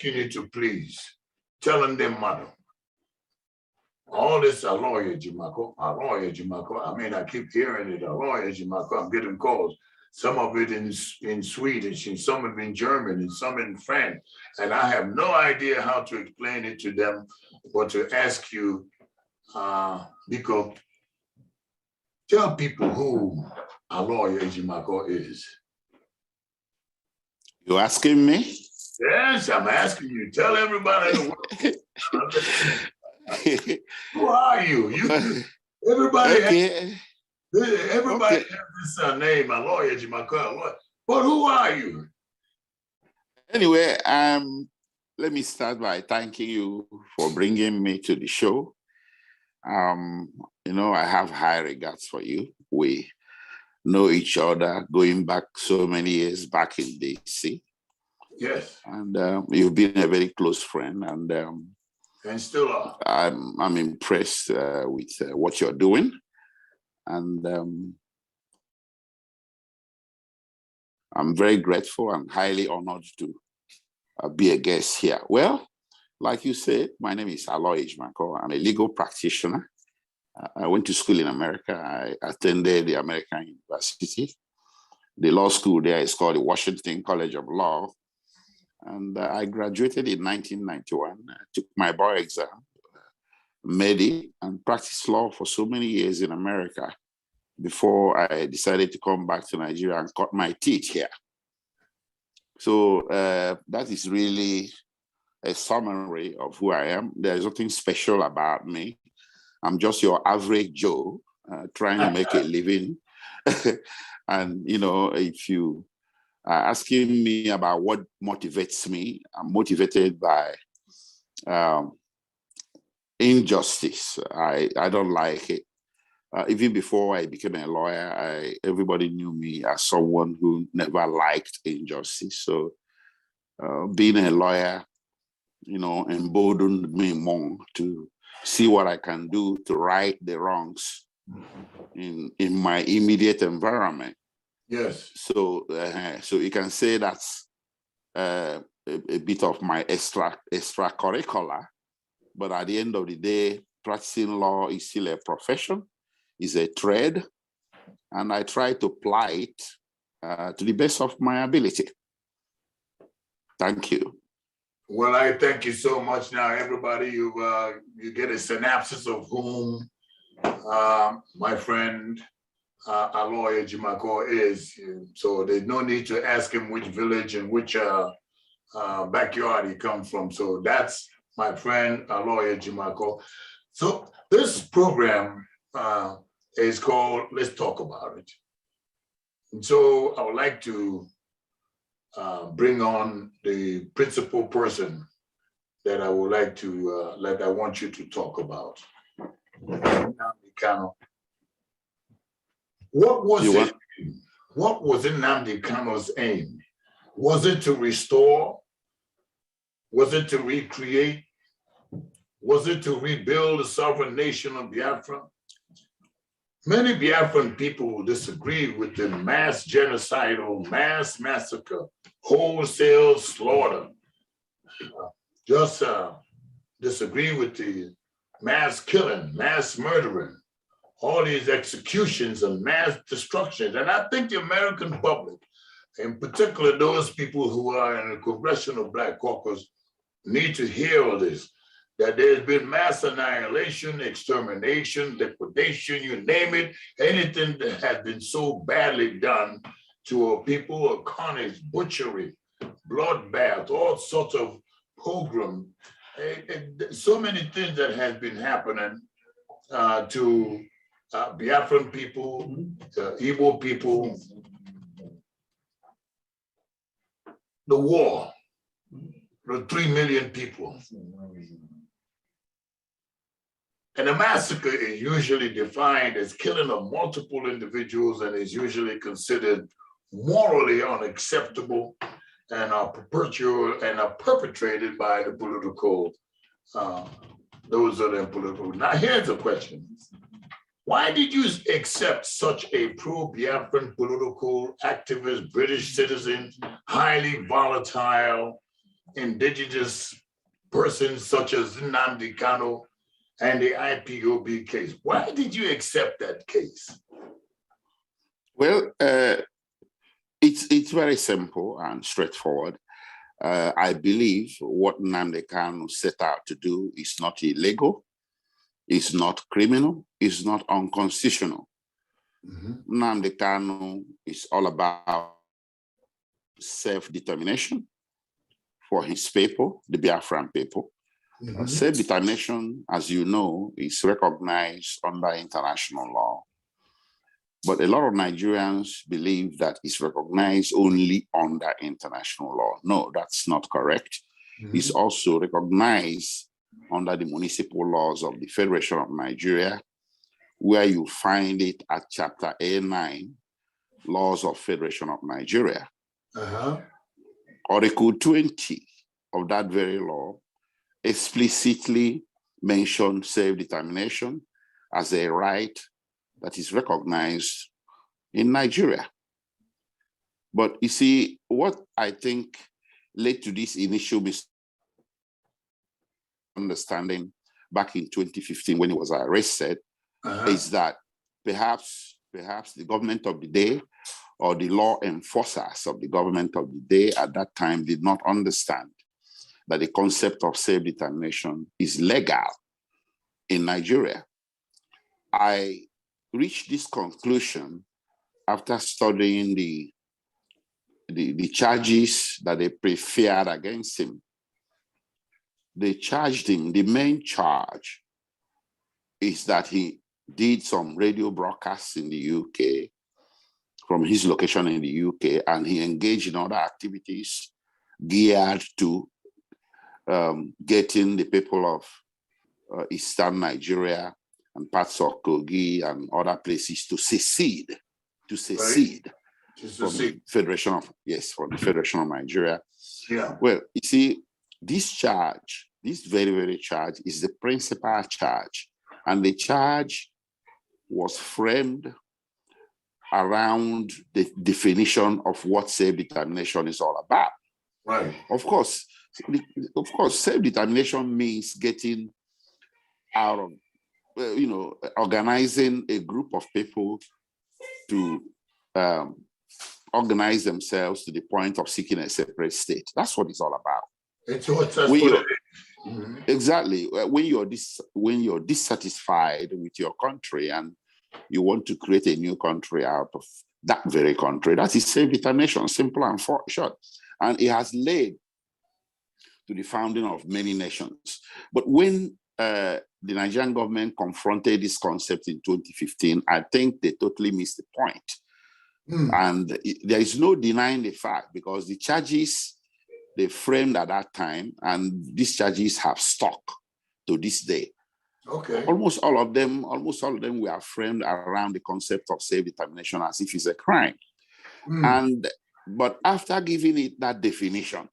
asking you to please tell them, madam, all this ALOY EJIMAKOR, ALOY EJIMAKOR. I mean, I keep hearing it, ALOY EJIMAKOR. I'm getting calls. Some of it in Swedish, some of it in German, and some in French. And I have no idea how to explain it to them, but to ask you, because tell people who ALOY EJIMAKOR is. You asking me? Yes, I'm asking you. Tell everybody in the world. Who are you? Everybody, okay. Everybody has this name, ALOY EJIMAKOR. But who are you? Anyway, let me start by thanking you for bringing me to the show. You know, I have high regards for you. We know each other going back so many years back in DC. Yes. And you've been a very close friend, and still are. I'm impressed with what you're doing, and I'm very grateful and highly honored to be a guest here. Well, like you said, my name is ALOY EJIMAKOR. I'm a legal practitioner. I went to school in America. I attended the American University. The law school there is called the Washington College of Law. And I graduated in 1991. I took my bar exam, MAZI, and practiced law for so many years in America before I decided to come back to Nigeria and cut my teeth here. So that is really a summary of who I am. There's nothing special about me. I'm just your average Joe trying to make a living. And, you know, if you are asking me about what motivates me, I'm motivated by injustice. I don't like it. Even before I became a lawyer, everybody knew me as someone who never liked injustice. So being a lawyer, you know, emboldened me more to see what I can do to right the wrongs in my immediate environment. Yes. So so you can say that's a bit of my extracurricular, but at the end of the day, practicing law is still a profession, is a trade, and I try to apply it to the best of my ability. Thank you. Well, I thank you so much. Now, everybody, you get a synopsis of whom my friend ALOY EJIMAKOR is. So there's no need to ask him which village and which backyard he comes from. So that's my friend ALOY EJIMAKOR. So this program is called Let's Talk About It. And so I would like to bring on the principal person that I would like to, I want you to talk about. KANU. What was it? What was NNAMDI KANU's aim? Was it to restore? Was it to recreate? Was it to rebuild the sovereign nation of Biafra? Many Biafran people disagree with the mass genocidal, mass massacre, wholesale slaughter. Just disagree with the mass killing, mass murdering, all these executions and mass destructions. And I think the American public, in particular those people who are in the Congressional Black Caucus, need to hear all this, that there's been mass annihilation, extermination, liquidation, you name it, anything that has been so badly done to a people, a carnage, butchery, bloodbath, all sorts of pogrom, so many things that has been happening to Biafran people, Igbo people, the war, the 3 million people. And a massacre is usually defined as killing of multiple individuals and is usually considered morally unacceptable and are perpetrated by the political, those are the political. Now here's a question. Why did you accept such a pro-Biafran political activist, British citizen, highly volatile, indigenous persons such as NNAMDI KANU and the IPOB case. Why did you accept that case? Well, it's very simple and straightforward. I believe what Nnamdi Kanu set out to do is not illegal, it's not criminal, it's not unconstitutional. Nnamdi Kanu is all about self-determination for his people, the Biafran people. Self-determination, as you know, is recognized under international law. But a lot of Nigerians believe that it's recognized only under international law. No, that's not correct. It's also recognized under the municipal laws of the Federation of Nigeria, where you find it at Chapter A9, Laws of Federation of Nigeria. Article 20 of that very law explicitly mentions self-determination as a right that is recognized in Nigeria. But you see, what I think led to this initial misunderstanding back in 2015 when he was arrested is that perhaps the government of the day or the law enforcers of the government of the day at that time did not understand that the concept of self-determination is legal in Nigeria. I reached this conclusion after studying the charges that they preferred against him. They charged him, the main charge is that he did some radio broadcasts in the UK from his location in the UK, and he engaged in other activities geared to getting the people of Eastern Nigeria and parts of Kogi and other places to secede from the Federation of, from the Federation of Nigeria. Well, you see, this charge, this very, very charge is the principal charge. And the charge was framed around the definition of what self-determination is all about. Of course, self-determination means getting out of, organizing a group of people to organize themselves to the point of seeking a separate state. That's what it's all about. Exactly. When you're dissatisfied with your country and you want to create a new country out of that very country, that is self-determination, simple and short. And it has led to the founding of many nations. But when the Nigerian government confronted this concept in 2015, I think they totally missed the point. And there is no denying the fact, because the charges they framed at that time, and these charges have stuck to this day. Almost all of them were framed around the concept of self-determination as if it's a crime. But after giving it that definition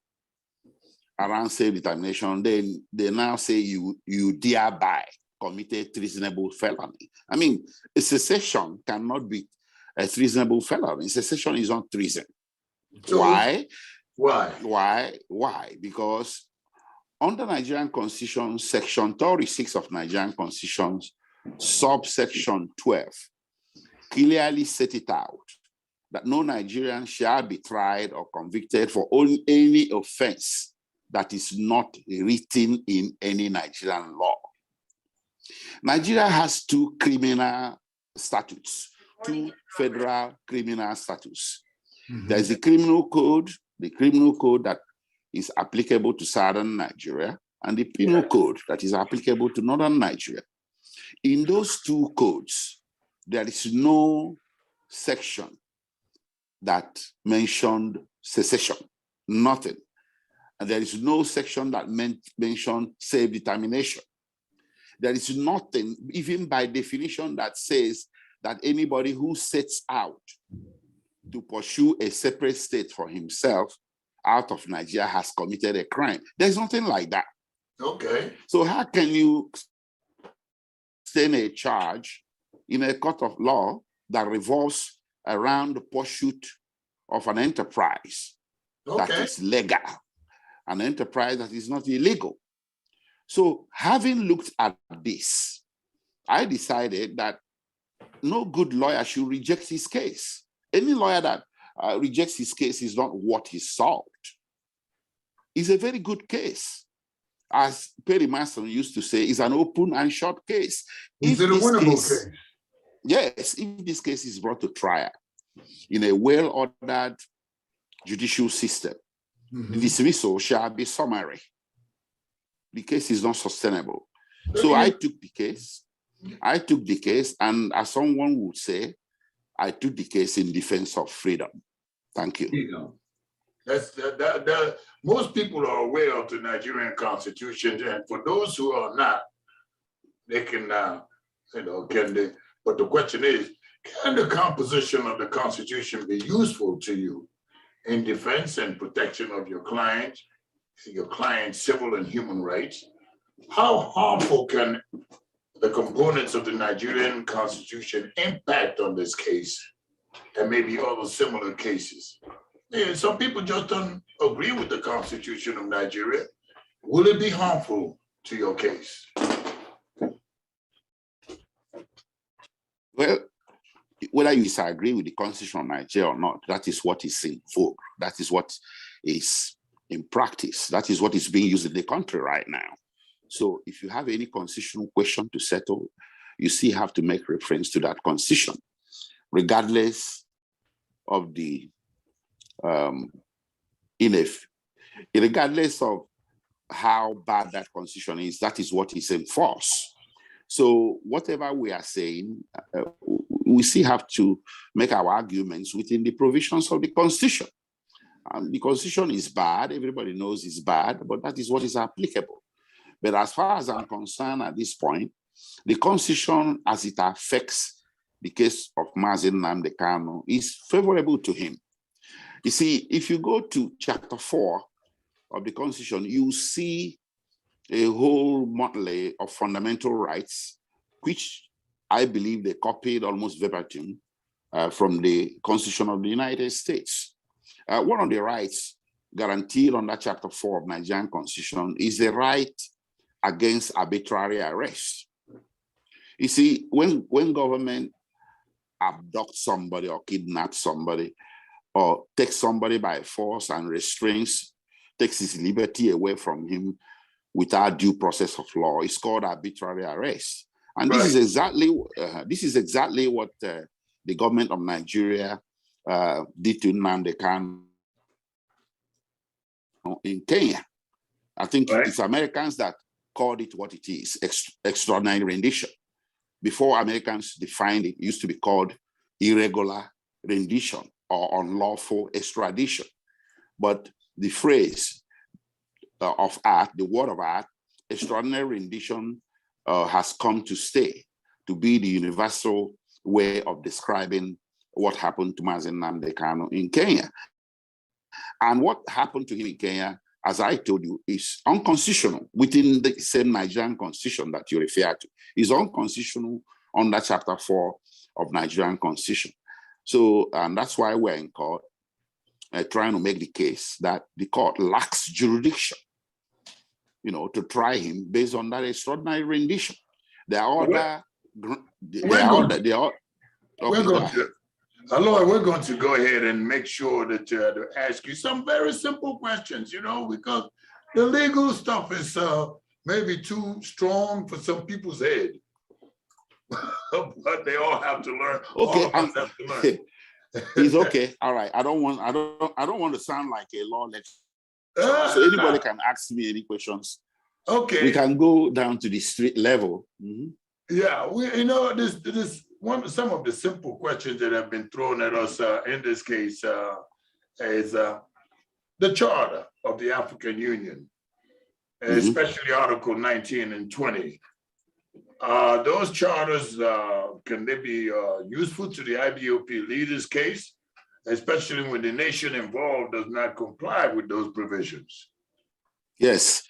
around self-determination, then they now say you thereby committed treasonable felony. I mean, a secession cannot be a treasonable felony. Secession is not treason. So why? Because under Nigerian Constitution, Section 36 of Nigerian Constitution, subsection 12, clearly set it out that no Nigerian shall be tried or convicted for any offense that is not written in any Nigerian law. Nigeria has two criminal statutes, two federal criminal statutes. There's the criminal code that is applicable to southern Nigeria, and the penal code that is applicable to northern Nigeria. In those two codes, there is no section that mentioned secession, nothing. And there is no section that mentioned self-determination. There is nothing, even by definition, that says that anybody who sets out to pursue a separate state for himself out of Nigeria has committed a crime. There's nothing like that. So how can you send a charge in a court of law that revolves around the pursuit of an enterprise that is legal? an enterprise that is not illegal. So having looked at this, I decided that no good lawyer should reject his case. Any lawyer that rejects his case is not what he solved. It's a very good case. As Perry Mason used to say, it's an open and short case. Is it a winnable case? Yes, if this case is brought to trial in a well-ordered judicial system, the dismissal shall be summary. The case is not sustainable. So I took the case. And as someone would say, I took the case in defense of freedom. Thank you. Most people are aware of the Nigerian Constitution, and for those who are not, they can, can they? But the question is, can the composition of the Constitution be useful to you in defense and protection of your client's civil and human rights? How harmful can the components of the Nigerian Constitution impact on this case and maybe other similar cases? Yeah, some people just don't agree with the Constitution of Nigeria. Will it be harmful to your case? Well, whether you disagree with the Constitution of Nigeria or not, that is what is in vogue. That is what is in practice. That is what is being used in the country right now. So if you have any constitutional question to settle, you still have to make reference to that Constitution, regardless of the regardless of how bad that Constitution is, that is what is enforced. So whatever we are saying, we still have to make our arguments within the provisions of the Constitution. The Constitution is bad, everybody knows it's bad, but that is what is applicable. But as far as I'm concerned at this point, the Constitution, as it affects the case of MAZI NNAMDI KANU, is favorable to him. You see, if you go to Chapter 4 of the Constitution, you see a whole motley of fundamental rights, which I believe they copied almost verbatim from the Constitution of the United States. One of the rights guaranteed under Chapter 4 of Nigerian Constitution is the right against arbitrary arrest. You see, when government abducts somebody or kidnaps somebody or takes somebody by force and restrains, takes his liberty away from him without due process of law, it's called arbitrary arrest. And right. This is exactly what the government of Nigeria did to NNAMDI KANU in Kenya. I think right. It's Americans that called it what it is, extraordinary rendition. Before Americans defined it, it used to be called irregular rendition or unlawful extradition. But the phrase of art, the word of art, extraordinary rendition has come to stay, to be the universal way of describing what happened to MAZI NNAMDI KANU in Kenya. And what happened to him in Kenya, as I told you, is unconstitutional within the same Nigerian Constitution that you refer to. Is unconstitutional under Chapter 4 of Nigerian Constitution. So, and that's why we're in court trying to make the case that the court lacks jurisdiction, to try him based on that extraordinary rendition. There are other. ALOY, we're going to go ahead and make sure that to ask you some very simple questions, because the legal stuff is maybe too strong for some people's head. But they all have to learn. Okay, it's okay. All right. I don't want to sound like a law lecturer. So anybody can ask me any questions. Okay. We can go down to the street level. Mm-hmm. Yeah, some of the simple questions that have been thrown at us in this case is the Charter of the African Union, especially Article 19 and 20. Those charters, can they be useful to the IBOP leaders' case, especially when the nation involved does not comply with those provisions? Yes,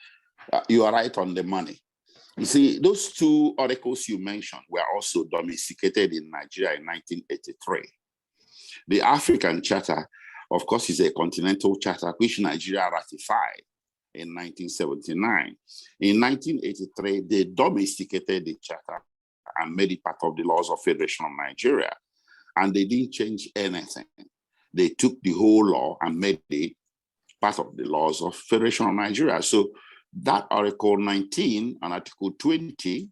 you are right on the money. You see, those two articles you mentioned were also domesticated in Nigeria in 1983. The African Charter, of course, is a continental charter which Nigeria ratified in 1979. In 1983, they domesticated the charter and made it part of the laws of Federation of Nigeria. And they didn't change anything. They took the whole law and made it part of the laws of Federation of Nigeria. So that Article 19 and Article 20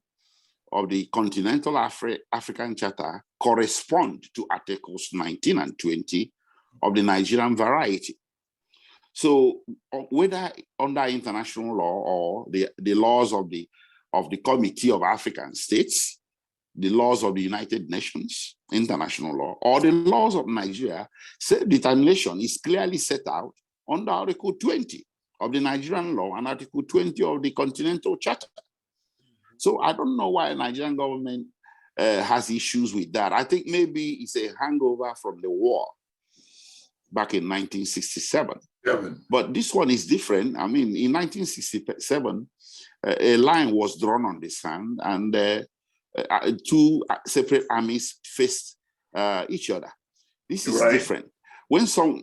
of the Continental African Charter correspond to Articles 19 and 20 of the Nigerian variety. So whether under international law or the laws of the Committee of African States, the laws of the United Nations, international law, or the laws of Nigeria, self-determination is clearly set out under Article 20 of the Nigerian law and Article 20 of the Continental Charter. So I don't know why the Nigerian government has issues with that. I think maybe it's a hangover from the war back in 1967. But this one is different. I mean, in 1967, a line was drawn on the sand and two separate armies faced each other. This is different. When so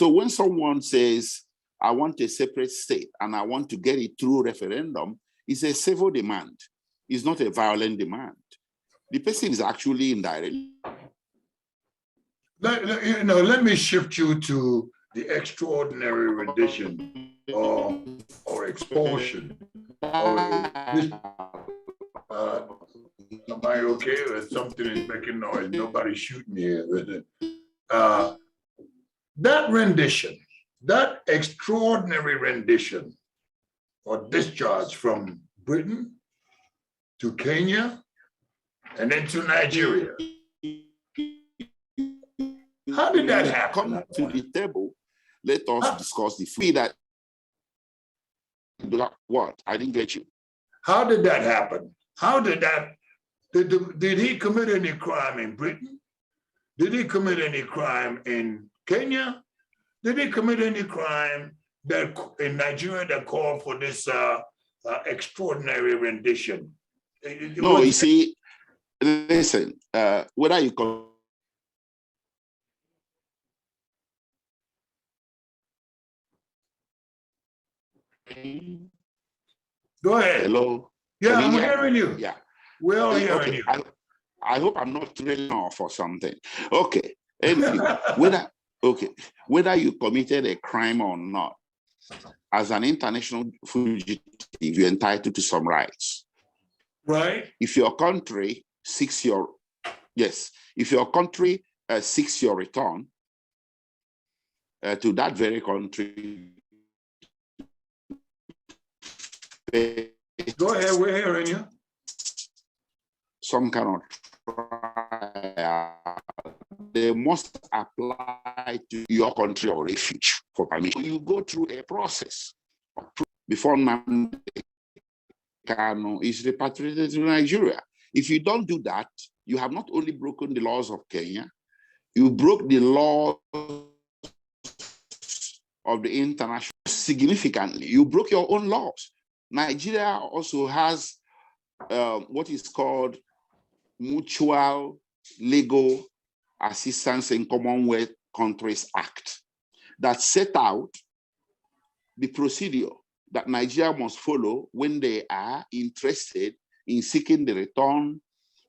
when someone says, I want a separate state and I want to get it through referendum, it's a civil demand. It's not a violent demand. The person is actually indirect. Let me shift you to the extraordinary rendition or expulsion. Am I okay? Or something is making noise. Nobody's shooting here. That rendition, that extraordinary rendition or discharge from Britain to Kenya and then to Nigeria. How did that happen? Come to the table. Let us discuss the fee that. What? I didn't get you. How did that happen? How did that? Did he commit any crime in Britain? Did he commit any crime in Kenya? Did he commit any crime that in Nigeria that called for this extraordinary rendition? No, you see, listen, whether you call. Go ahead. Hello. Yeah, I'm hearing you. Yeah. We're all hearing you. I hope I'm not trailing off or something. Okay. Anyway, whether you committed a crime or not, as an international fugitive, you're entitled to some rights. Right. If your country seeks your return to that very country. Go ahead, we're hearing you. Some kind of trial, they must apply to your country of refuge for permission. You go through a process before NNAMDI KANU is repatriated to Nigeria. If you don't do that, you have not only broken the laws of Kenya, you broke the laws of the international significantly. You broke your own laws. Nigeria also has what is called Mutual Legal Assistance in Commonwealth Countries Act that set out the procedure that Nigeria must follow when they are interested in seeking the return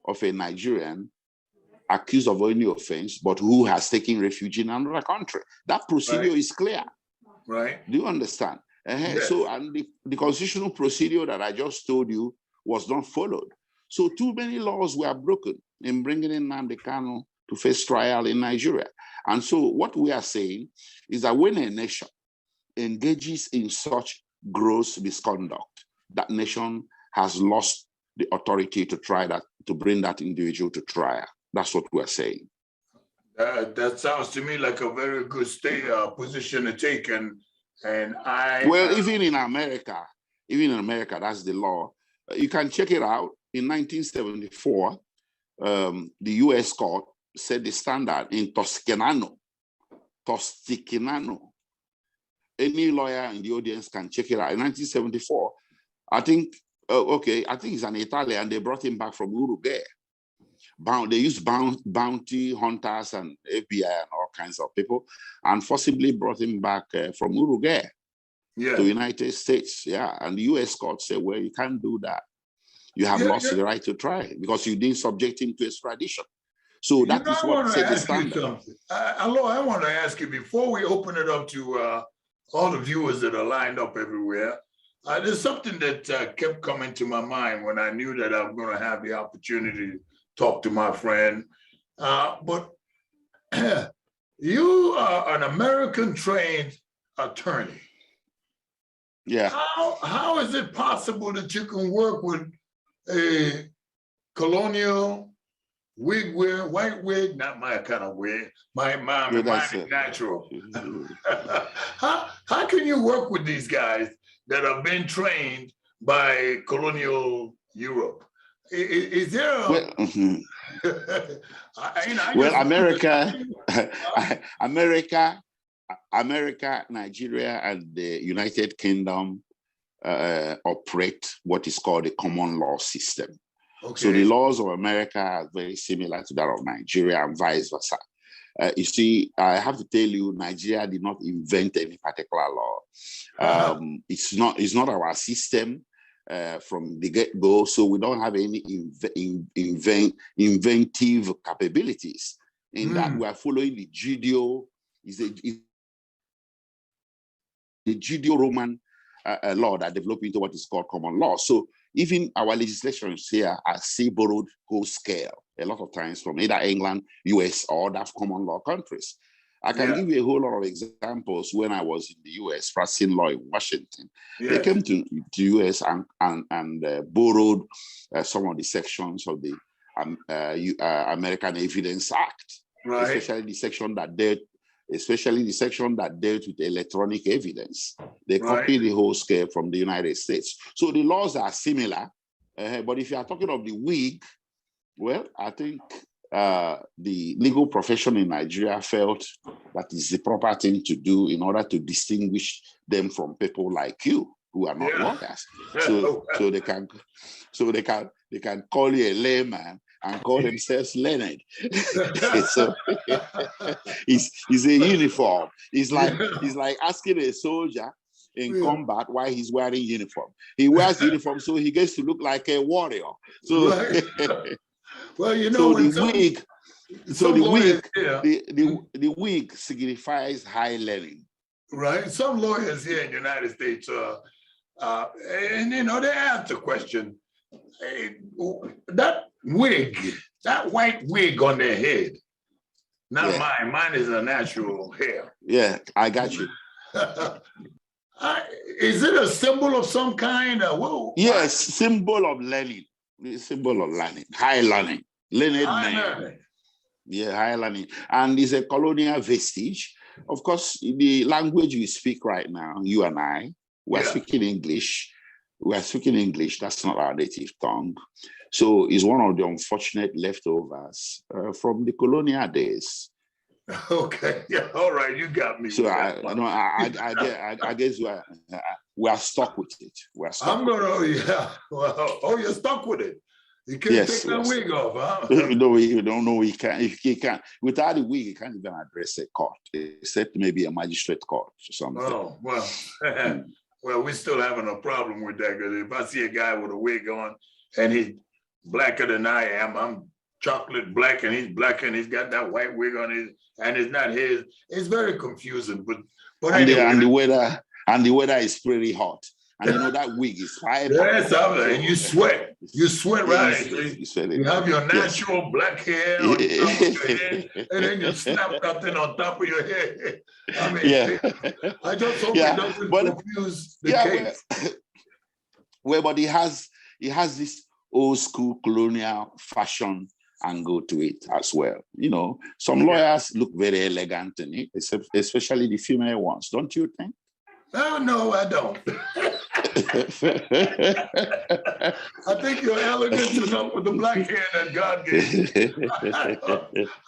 of a Nigerian accused of any offense, but who has taken refuge in another country. That procedure is clear. Right. Do you understand? Yes. So, and the constitutional procedure that I just told you was not followed. So too many laws were broken in bringing in NNAMDI KANU to face trial in Nigeria. And so what we are saying is that when a nation engages in such gross misconduct, that nation has lost the authority to try that, to bring that individual to trial. That's what we're saying. That sounds to me like a very good position to take. And I even in America, that's the law. You can check it out. In 1974, the U.S. court set the standard in Toscanano. Any lawyer in the audience can check it out. In 1974, I think it's an Italian. They brought him back from Uruguay. They used bounty hunters and FBI and all kinds of people, and forcibly brought him back from Uruguay. to United States. Yeah, and the US court said, well, you can't do that. You have lost the right to try because you didn't subject him to extradition. So that is what set the standard. Aloy, I want to ask you, before we open it up to all the viewers that are lined up everywhere, there's something that kept coming to my mind when I knew that I was going to have the opportunity to talk to my friend. But you are an American-trained attorney. Yeah. How is it possible that you can work with a colonial wig wear, white wig, not my kind of wig, mine is natural. How can you work with these guys that have been trained by colonial Europe? Is there a... Well, America, Nigeria, and the United Kingdom operate what is called a common law system. Okay. So the laws of America are very similar to that of Nigeria and vice versa. You see, I have to tell you, Nigeria did not invent any particular law. It's not our system from the get-go, so we don't have any inventive capabilities. In that, we are following the Judeo-Roman law that developed into what is called common law. So even our legislations here are still borrowed whole scale, a lot of times from either England, US, or other common law countries. I can give you a whole lot of examples. When I was in the US practicing law in Washington, they came to the US and borrowed some of the sections of the American Evidence Act, especially the section that dealt with electronic evidence. They copied the whole scale from the United States. So the laws are similar, but if you are talking of the wig, well, I think the legal profession in Nigeria felt that is the proper thing to do in order to distinguish them from people like you who are not lawyers. So they can call you a layman and call themselves learned. So it's a uniform. It's like asking a soldier in combat why he's wearing uniform. He wears uniform so he gets to look like a warrior. So well, you know, so the wig signifies high learning. Right. Some lawyers here in the United States, and you know, they ask the question, hey, that white wig on their head, not mine is a natural hair. Yeah, I got you. Is it a symbol of some kind? Yes, symbol of learning. Symbol of learning, high learning, learned man. Yeah, high learning. And it's a colonial vestige. Of course, the language we speak right now, you and I, we're speaking English. We're speaking English. That's not our native tongue. So it's one of the unfortunate leftovers from the colonial days. Okay. Yeah. All right. You got me. So I guess we are stuck with it. We're stuck. Well, you're stuck with it. You can't take that wig off, huh? No, you don't know he can't. Without the wig, he can't even address a court, except maybe a magistrate court or something. Oh, well. Well, we're still having a problem with that, because if I see a guy with a wig on and he's blacker than I am, I'm chocolate black and he's black and he's got that white wig on his, and it's not his. It's very confusing. But anyway. And the weather is pretty hot. And you know that wig is fire. Yes, and you sweat. You sweat, right? You have your natural black hair on top of your head, and then you snap something on top of your head. I mean, I just hope it doesn't confuse the case. But he has this old school colonial fashion angle to it as well. You know, some lawyers look very elegant in it, especially the female ones, don't you think? Oh, no, I don't. I think you're elegant enough with the black hair that God gave you.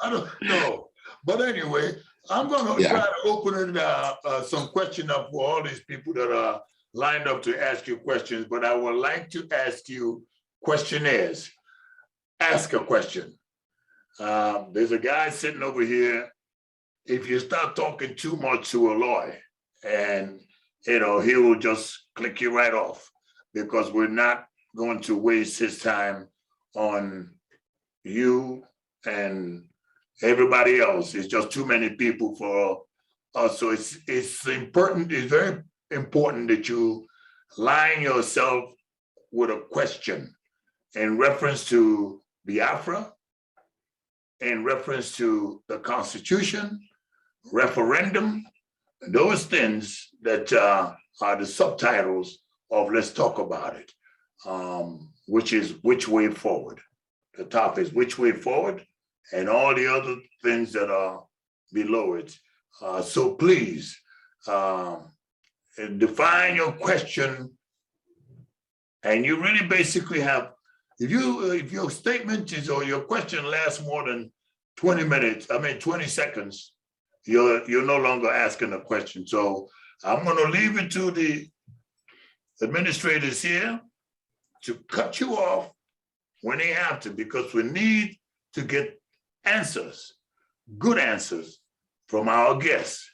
I don't know. But anyway, I'm going to try to open it, some question up for all these people that are lined up to ask you questions, but I would like to ask you questionnaires. Ask a question. There's a guy sitting over here. If you start talking too much to Aloy, and he will just click you right off, because we're not going to waste his time on you and everybody else. It's just too many people for us. So it's important, it's very important that you line yourself with a question in reference to Biafra, in reference to the Constitution, referendum, those things that are the subtitles of Let's Talk About It, which is which way forward. The top is which way forward, and all the other things that are below it. So please define your question, and you really basically have, if your statement is, or your question lasts more than 20 seconds, you're no longer asking a question. So I'm going to leave it to the administrators here to cut you off when they have to, because we need to get answers, good answers from our guests,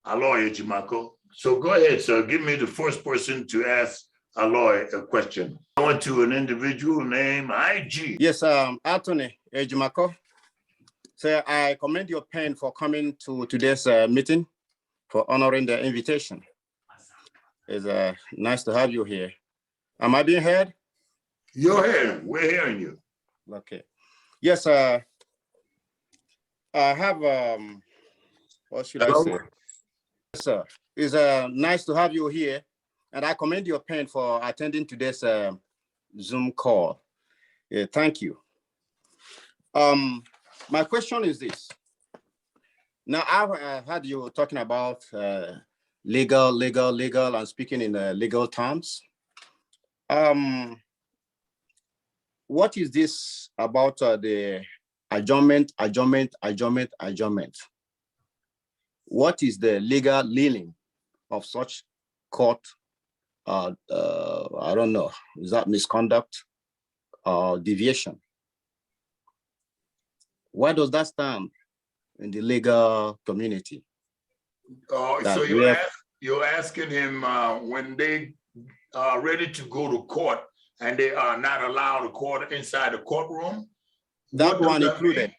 ALOY EJIMAKOR. So go ahead, sir. Give me the first person to ask ALOY a question. Going to an individual named IG. Yes, Anthony EJIMAKOR. Sir, I commend your pen for coming to today's meeting, for honoring the invitation. It's nice to have you here. Am I being heard? You're here. We're hearing you. Okay. Yes, I have, what should I say? Yes, sir. It's nice to have you here, and I commend your pen for attending today's Zoom call. Thank you. My question is this. Now, I've heard you talking about legal, and speaking in legal terms. What is this about the adjournment? What is the legal leaning of such court? I don't know, is that misconduct or deviation? Why does that stand in the legal community? So you're asking him when they are ready to go to court and they are not allowed to court inside the courtroom? That one included.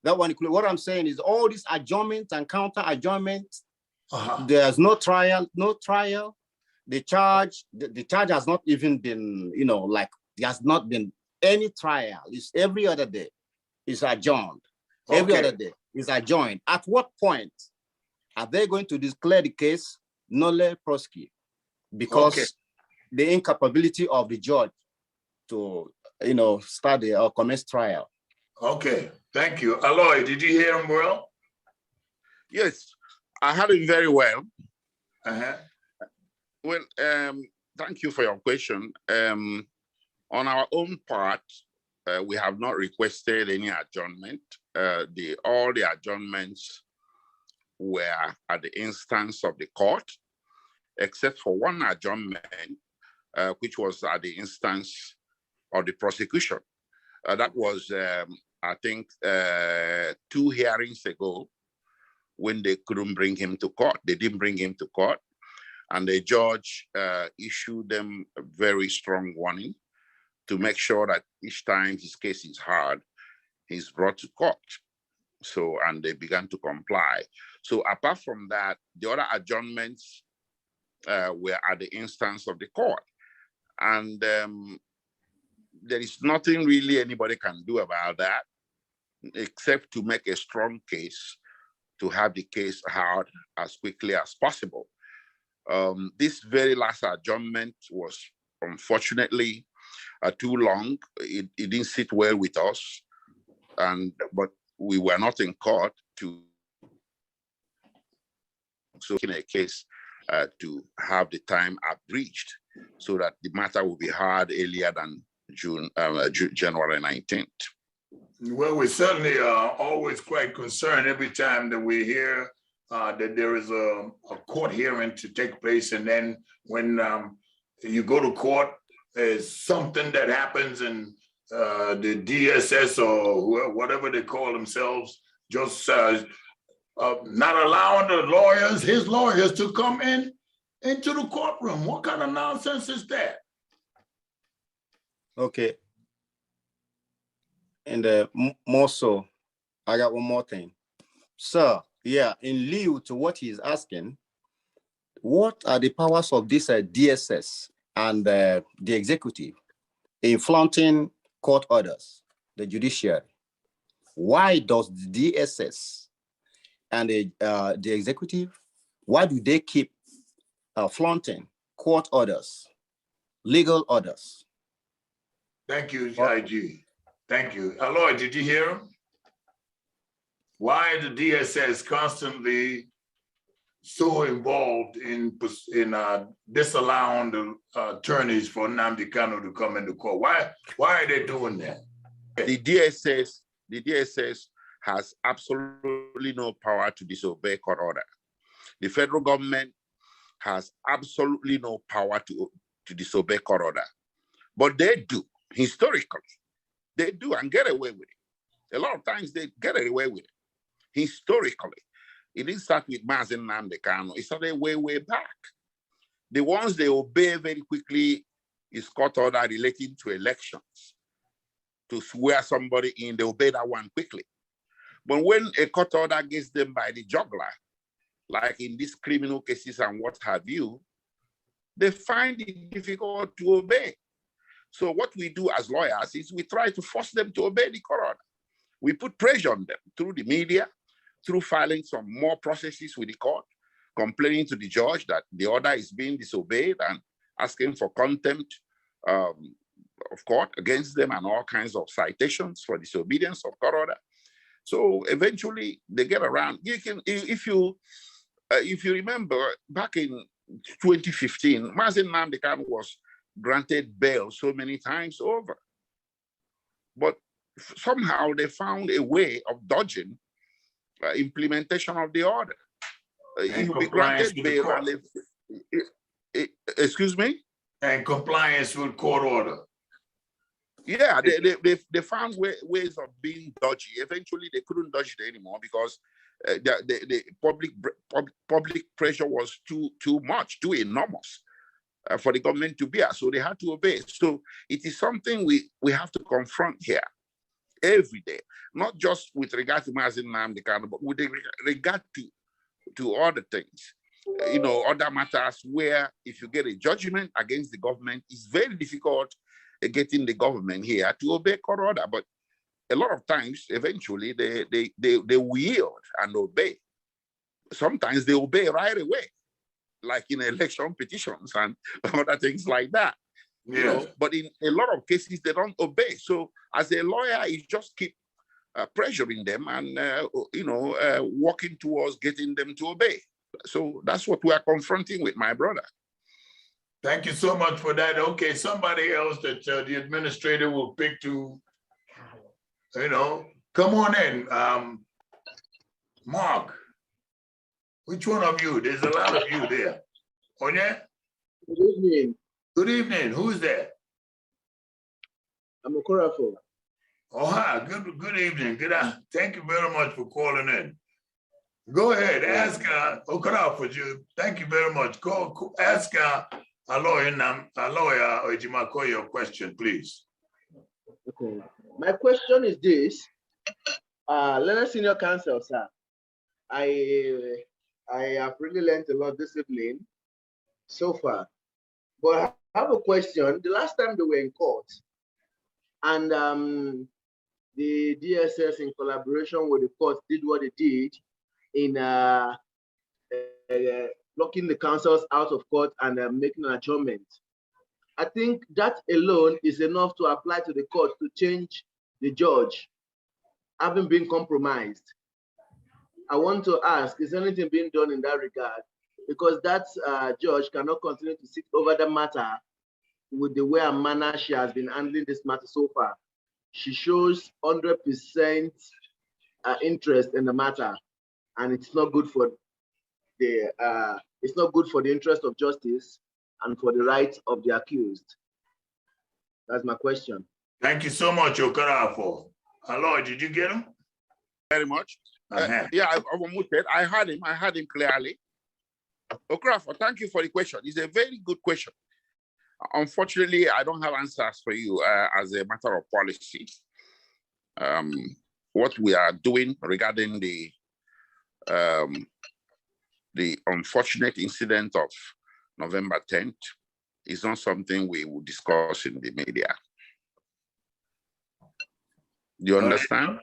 That one included. What I'm saying is all these adjournments and counter adjournments, there's no trial. The charge has not even been, there has not been any trial. It's every other day. Is adjourned. Every other day is adjourned. At what point are they going to declare the case nolle prosequi? Because the incapability of the judge to, start or commence trial. Okay, thank you. ALOY, did you hear him well? Yes, I heard him very well. Well, thank you for your question. On our own part, we have not requested any adjournment. All the adjournments were at the instance of the court, except for one adjournment, which was at the instance of the prosecution. That was, I think, 2 hearings ago, when they couldn't bring him to court. They didn't bring him to court, and the judge issued them a very strong warning to make sure that each time his case is heard, he's brought to court. So, and they began to comply. So apart from that, the other adjournments were at the instance of the court. And there is nothing really anybody can do about that, except to make a strong case to have the case heard as quickly as possible. This very last adjournment was unfortunately too long. It didn't sit well with us, but we were not in court to in a case to have the time abridged so that the matter will be heard earlier than January 19th. Well, we certainly are always quite concerned every time that we hear that there is a court hearing to take place, and then when you go to court, there's something that happens, and the DSS or whatever they call themselves just not allowing the lawyers, his lawyers, to come into the courtroom. What kind of nonsense is that? Okay. And more so, I got one more thing. Sir, yeah, in lieu to what he's asking, what are the powers of this DSS and the executive in flaunting court orders, the judiciary? Why does the DSS and the executive, why do they keep flaunting court orders, legal orders? Thank you, IG. Thank you. ALOY, did you hear him? Why the DSS constantly so involved in disallowing the attorneys for NNAMDI KANU to come into court? Why are they doing that? The DSS has absolutely no power to disobey court order. The federal government has absolutely no power to disobey court order. But they do, historically. They do and get away with it. A lot of times they get away with it. Historically, it didn't start with MAZI and NNAMDI KANU. It started way back. The ones they obey very quickly is court order relating to elections. To swear somebody in, they obey that one quickly. But when a court order gets them by the jugular, like in these criminal cases and what have you, they find it difficult to obey. So what we do as lawyers is we try to force them to obey the court order. We put pressure on them through the media, through filing some more processes with the court, complaining to the judge that the order is being disobeyed and asking for contempt of court against them and all kinds of citations for disobedience of court order. So eventually they get around. You can, if you remember, back in 2015, MAZI and NNAMDI KANU was granted bail so many times over. But somehow they found a way of dodging implementation of the order. You'll be granted bail on excuse me? And compliance with court order. Yeah, they found ways of being dodgy. Eventually, they couldn't dodge it anymore because the public pressure was too much, too enormous for the government to bear. So they had to obey. So it is something we have to confront here every day, not just with regard to MAZI and NNAMDI KANU, but with regard to other things. Other matters where if you get a judgment against the government, it's very difficult getting the government here to obey court order. But a lot of times, eventually, they yield and obey. Sometimes they obey right away, like in election petitions and other things like that. Yeah. But in a lot of cases, they don't obey. So as a lawyer, you just keep pressuring them and, working towards getting them to obey. So that's what we are confronting with, my brother. Thank you so much for that. Okay, somebody else that the administrator will pick to, come on in. Mark, which one of you? There's a lot of you there. Onye? Good evening. Good evening. Who's that? I'm Okorafo. Oh, hi. Good evening. Thank you very much for calling in. Go ahead. Ask Okorafo. Thank you very much. Go ask ALOY or EJIMAKOR your question, please. Okay. My question is this. Learned Senior Counsel, sir. I have really learned a lot this evening so far. But I have a question. The last time they were in court, and the DSS in collaboration with the court did what they did in locking the counsels out of court and making an adjournment. I think that alone is enough to apply to the court to change the judge, having been compromised. I want to ask, is anything being done in that regard? Because that judge cannot continue to sit over the matter with the way and manner she has been handling this matter so far. She shows 100% interest in the matter, and it's not good for the interest of justice and for the rights of the accused. That's my question. Thank you so much, Okorafo. ALOY, did you get him? Very much. Yeah, I'm muted. I heard him clearly. Okrafo, thank you for the question. It's a very good question. Unfortunately, I don't have answers for you as a matter of policy. What we are doing regarding the unfortunate incident of November 10th is not something we will discuss in the media. Do you understand?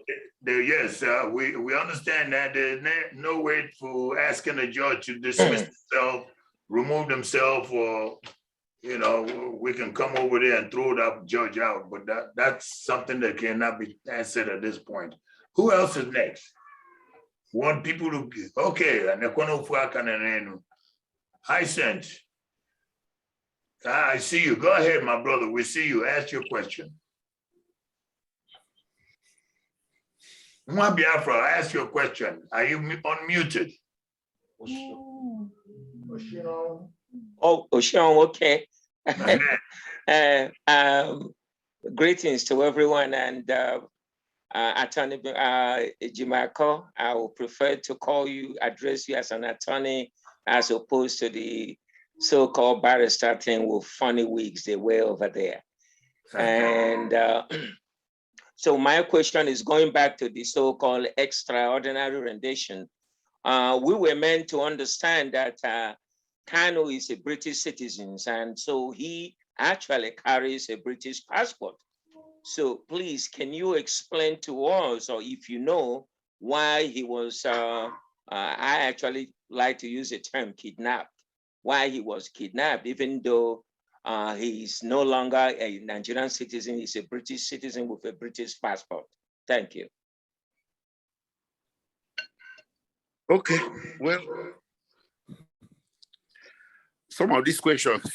Yes, we understand that there's no way for asking the judge to dismiss himself, remove himself, or, you know, we can come over there and throw the judge out, but that's something that cannot be answered at this point. Who else is next? Want people to, okay, Hi, Sense. I see you. Go ahead, my brother. We see you. Ask your question. Mwa Biafra, ask your question. Are you unmuted? Oh, Oshion, okay. Greetings to everyone, and Attorney EJIMAKOR, I would prefer to address you as an attorney, as opposed to the so-called barrister thing with funny wigs they wear over there. And so my question is going back to the so-called extraordinary rendition. We were meant to understand that KANU is a British citizen, and so he actually carries a British passport. So please, can you explain to us, or if you know, why he was, I actually like to use the term kidnapped, why he was kidnapped, even though he's no longer a Nigerian citizen, he's a British citizen with a British passport. Thank you. Okay, well, some of these questions,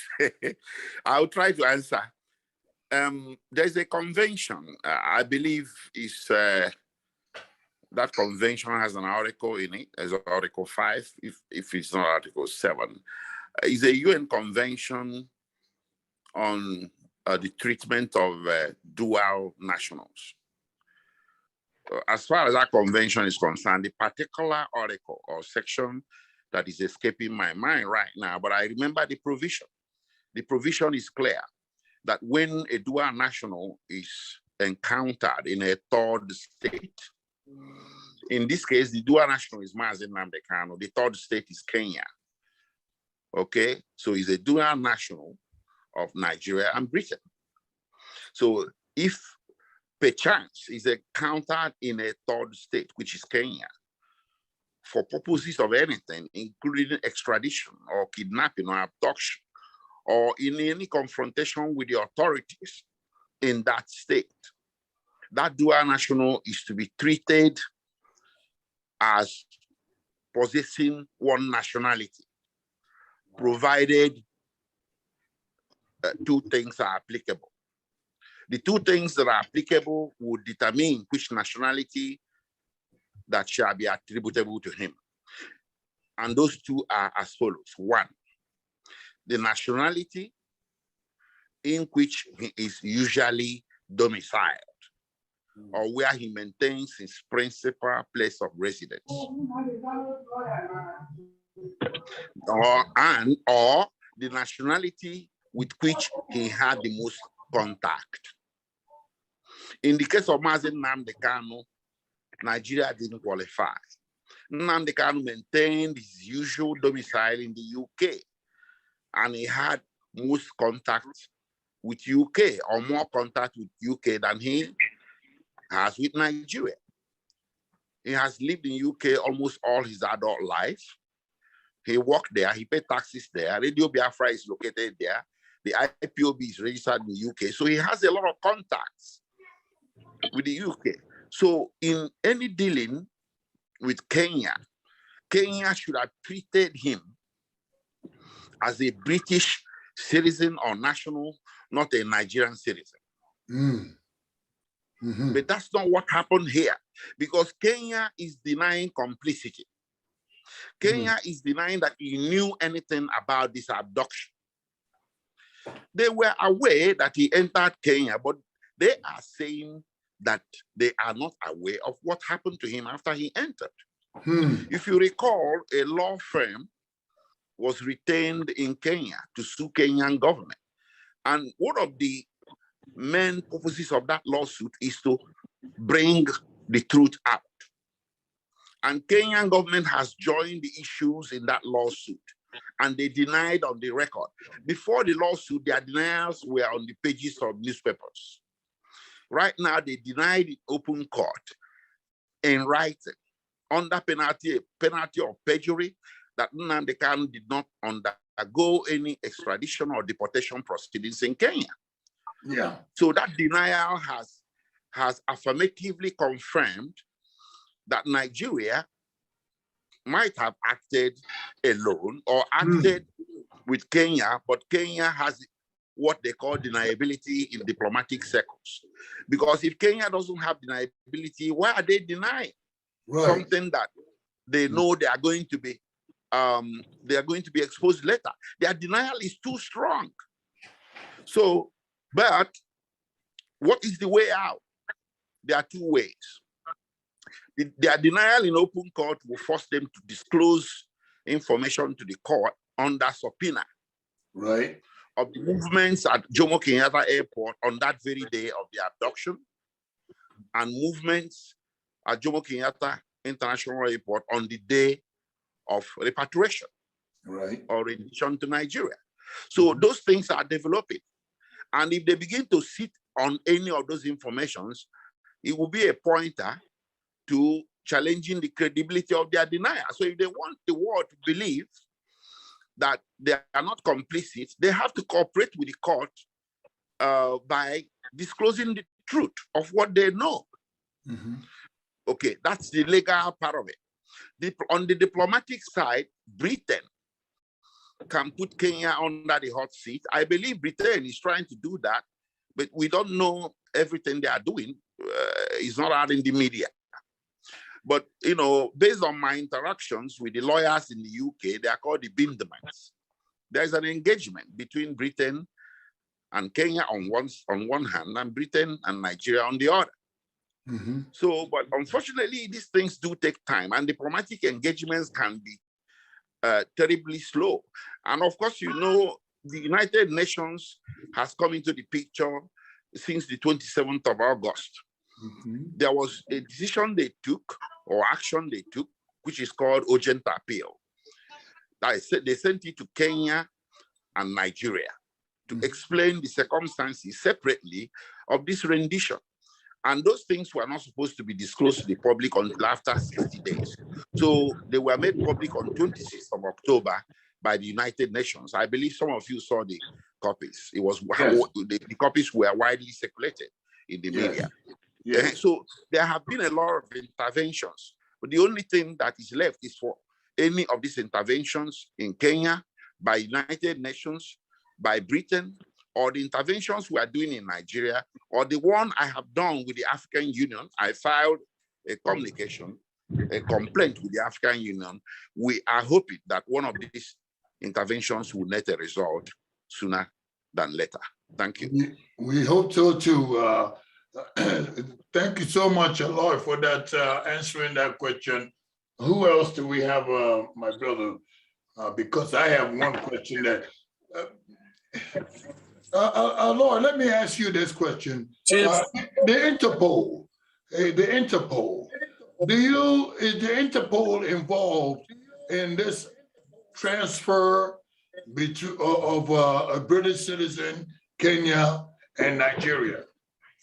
I'll try to answer. There's a convention, I believe is, that convention has an article in it, as Article 5, if it's not Article 7. It's a UN convention on the treatment of dual nationals. As far as that convention is concerned, the particular article or section that is escaping my mind right now, but I remember the provision. The provision is clear that when a dual national is encountered in a third state, in this case, the dual national is MAZI NNAMDI, the third state is Kenya. Okay, so he's a dual national of Nigeria and Britain. So if perchance is encountered in a third state, which is Kenya, for purposes of anything, including extradition or kidnapping or abduction, or in any confrontation with the authorities in that state, that dual national is to be treated as possessing one nationality, provided two things are applicable. The two things that are applicable would determine which nationality that shall be attributable to him. And those two are as follows. One, the nationality in which he is usually domiciled, or where he maintains his principal place of residence, or the nationality with which he had the most contact. In the case of MAZI NNAMDI, Nigeria didn't qualify. NNAMDI maintained his usual domicile in the UK, and he had most contact with UK, or more contact with UK than he has with Nigeria. He has lived in UK almost all his adult life. He worked there, he paid taxes there. Radio Biafra is located there. The IPOB is registered in the UK. So he has a lot of contacts with the UK. So in any dealing with Kenya, Kenya should have treated him as a British citizen or national, not a Nigerian citizen. But that's not what happened here, because Kenya is denying complicity. Kenya is denying that he knew anything about this abduction. They were aware that he entered Kenya, but they are saying that they are not aware of what happened to him after he entered. Hmm. If you recall, a law firm was retained in Kenya to sue Kenyan government. And one of the main purposes of that lawsuit is to bring the truth out. And Kenyan government has joined the issues in that lawsuit, and they denied on the record. Before the lawsuit, their denials were on the pages of newspapers. Right now, they denied in open court in writing under penalty of perjury that NNAMDI KANU did not undergo any extradition or deportation proceedings in Kenya. Yeah. So that denial has affirmatively confirmed that Nigeria might have acted alone or acted with Kenya, but Kenya has what they call deniability in diplomatic circles. Because if Kenya doesn't have deniability, why are they denying something that they know they are going to be exposed later? Their denial is too strong. So, but what is the way out? There are two ways. Their denial in open court will force them to disclose information to the court under subpoena. Right. Of the movements at Jomo Kenyatta Airport on that very day of the abduction, and movements at Jomo Kenyatta International Airport on the day of repatriation, right, or rendition to Nigeria. So those things are developing. And if they begin to sit on any of those informations, it will be a pointer to challenging the credibility of their denial. So if they want the world to believe that they are not complicit, they have to cooperate with the court by disclosing the truth of what they know. Okay, that's the legal part of it. On the diplomatic side, Britain can put Kenya under the hot seat. I believe Britain is trying to do that, but we don't know everything they are doing. It's not out in the media. But, you know, based on my interactions with the lawyers in the UK, they are called the Bindemans. There's an engagement between Britain and Kenya on one hand, and Britain and Nigeria on the other. So, but unfortunately, these things do take time, and diplomatic engagements can be terribly slow. And of course, you know, the United Nations has come into the picture since the 27th of August. There was a decision they took, or action they took, which is called urgent appeal. They sent it to Kenya and Nigeria to explain the circumstances separately of this rendition. And those things were not supposed to be disclosed to the public until after 60 days. So they were made public on 26th of October by the United Nations. I believe some of you saw the copies. It was the copies were widely circulated in the media. So there have been a lot of interventions, but the only thing that is left is for any of these interventions in Kenya, by United Nations, by Britain, or the interventions we are doing in Nigeria, or the one I have done with the African Union. I filed a communication, a complaint with the African Union. We are hoping that one of these interventions will net a result sooner than later. Thank you. We hope so too. Thank you so much, ALOY, for that answering that question. Who else do we have, my brother? Because I have one question that, ALOY, let me ask you this question. The Interpol, is the Interpol involved in this transfer of a British citizen, Kenya and Nigeria?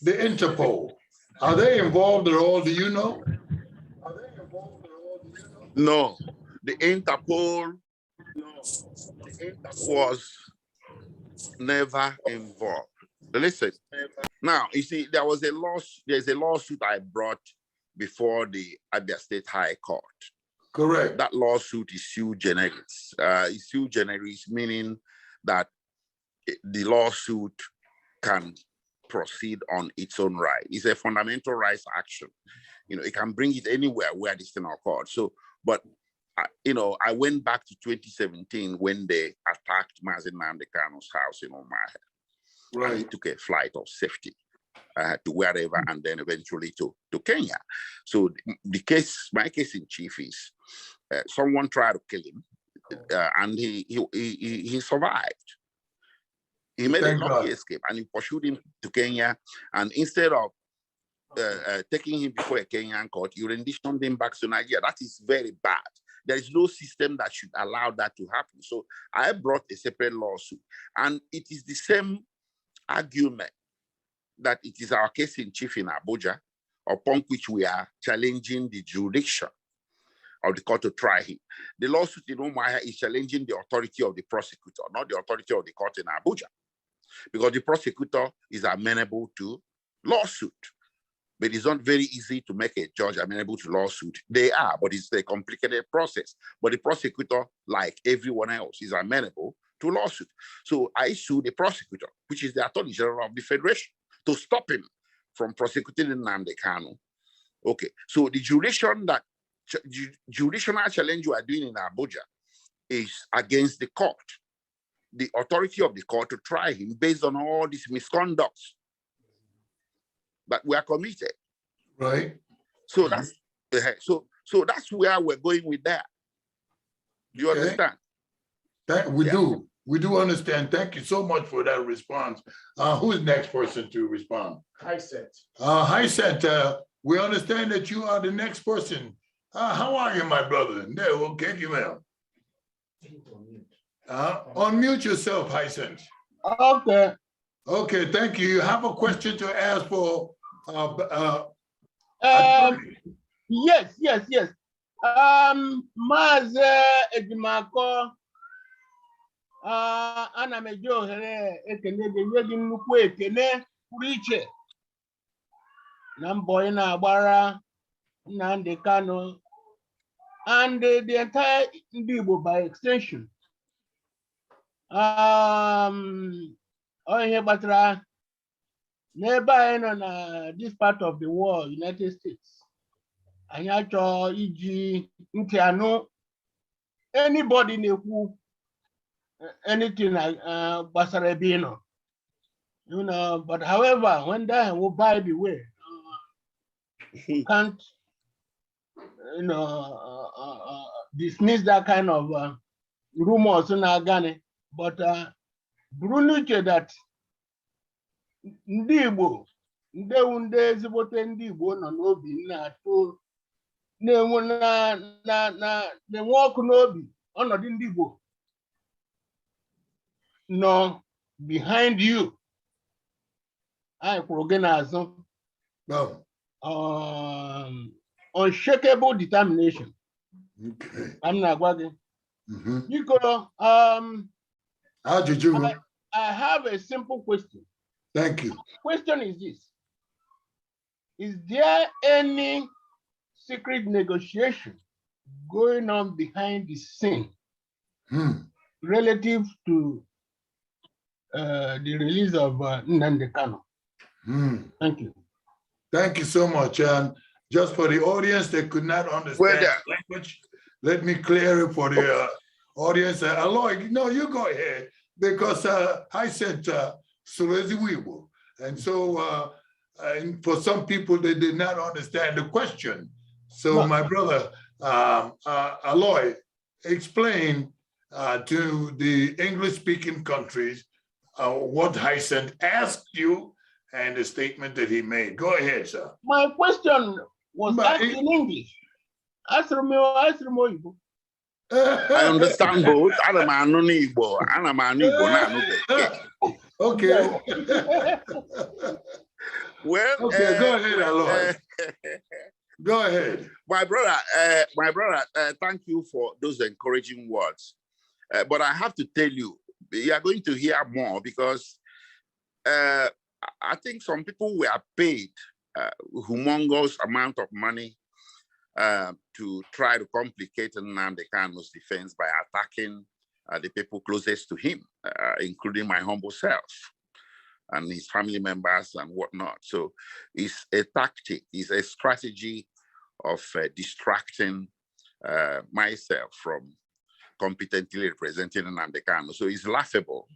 The Interpol, are they involved at all? Do you know? No, the Interpol was never involved. Listen, now you see, there's a lawsuit I brought before the Abvet State High Court. Correct. That lawsuit is sui generis. It's sui generis, meaning that the lawsuit can proceed on its own right. It's a fundamental rights action. You know, it can bring it anywhere where this thing occurred. So, but you know, I went back to 2017 when they attacked MAZI NNAMDI KANU's house in Omaha. Right. And he took a flight of safety. to wherever, and then eventually to Kenya. So my case in chief is someone tried to kill him, and he survived. He made a lucky escape, and he pursued him to Kenya. And instead of taking him before a Kenyan court, you renditioned him back to Nigeria. That is very bad. There is no system that should allow that to happen. So I brought a separate lawsuit, and it is the same argument that it is our case in chief in Abuja, upon which we are challenging the jurisdiction of the court to try him. The lawsuit in Umuahia is challenging the authority of the prosecutor, not the authority of the court in Abuja, because the prosecutor is amenable to lawsuit. But it's not very easy to make a judge amenable to lawsuit. They are, but it's a complicated process. But the prosecutor, like everyone else, is amenable to lawsuit. So I sued the prosecutor, which is the Attorney General of the Federation, to stop him from prosecuting NNAMDI KANU. Okay, so the jurisdictional challenge you are doing in Abuja is against the court, the authority of the court to try him based on all these misconducts that we are committed. Right. So that's so that's where we're going with that. Do you understand? We do understand. Thank you so much for that response. Who's the next person to respond? Hysent, we understand that you are the next person. How are you, my brother? There, we'll kick you out. Unmute yourself, Hysent. Okay. Okay, thank you. You have a question to ask for yes. MAZI EJIMAKOR, ana m eji ohere ekene nye gị nnukwu ekene pụrụ iche na mbọ ị na-agbara NNAMDI KANU and the entire ndị Igbo by extension. Ihe gbatara n'ebe anyị nọ na this part of the world, United States, anyị achọ iji ntị anụ anybody na-ekwu anything gbasara ebe ị nọ, you know. But however, when that will by the way, you can't, you know, dismiss that kind of rumors in Agane. But Brunuche that ndị Igbo, ndị ezigbote ndị Igbo nọ n'obi na-atụ na-enwe ọkụ n'obi ọnọdụ ndị Igbo nọ behind you. Anyị kwụrụ gị n'azụ. Unshakable determination. Okay. I'm na-agwa gị. Biko, I have a simple question. Thank you. Question is this: is there any secret negotiation going on behind the scene relative to the release of NNAMDI KANU? Thank you. Thank you so much. And just for the audience that could not understand language, let me clear it for the audience. Aloy, no, you go ahead, because I said Sulezi Wibo. And so and for some people, they did not understand the question. So my brother, Aloy, explain to the English-speaking countries what Hysent asked you and the statement that he made. Go ahead, sir. My question was asked in English. I understand both. Okay. Well, okay, go ahead, Aloy. Go ahead. My brother, thank you for those encouraging words. But I have to tell you, you are going to hear more, because I think some people were paid humongous amount of money to try to complicate NNAMDI KANU's defense by attacking the people closest to him, including my humble self and his family members and whatnot. So it's a tactic, it's a strategy of distracting myself from competently representing NNAMDI KANU. So it's laughable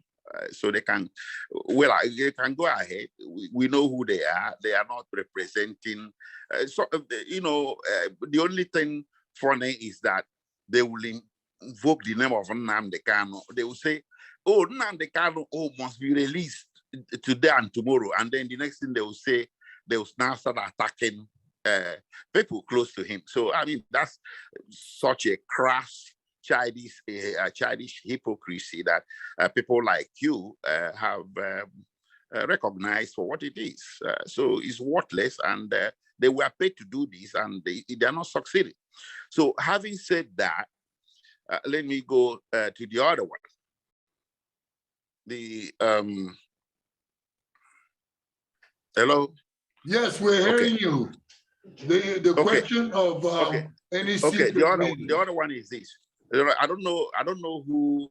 So they can, well, they can go ahead. We know who they are. They are not representing. The only thing funny is that they will invoke the name of NNAMDI KANU. They will say, "Oh, NNAMDI KANU, must be released today and tomorrow," and then the next thing they will say, they will now start attacking people close to him. So I mean, that's such a crass, childish hypocrisy that people like you have recognized for what it is. So it's worthless, and they were paid to do this, and they are not succeeding. So having said that, let me go to the other one. Hello? Yes, we're hearing you. The question of any secret the other one is this. I don't know who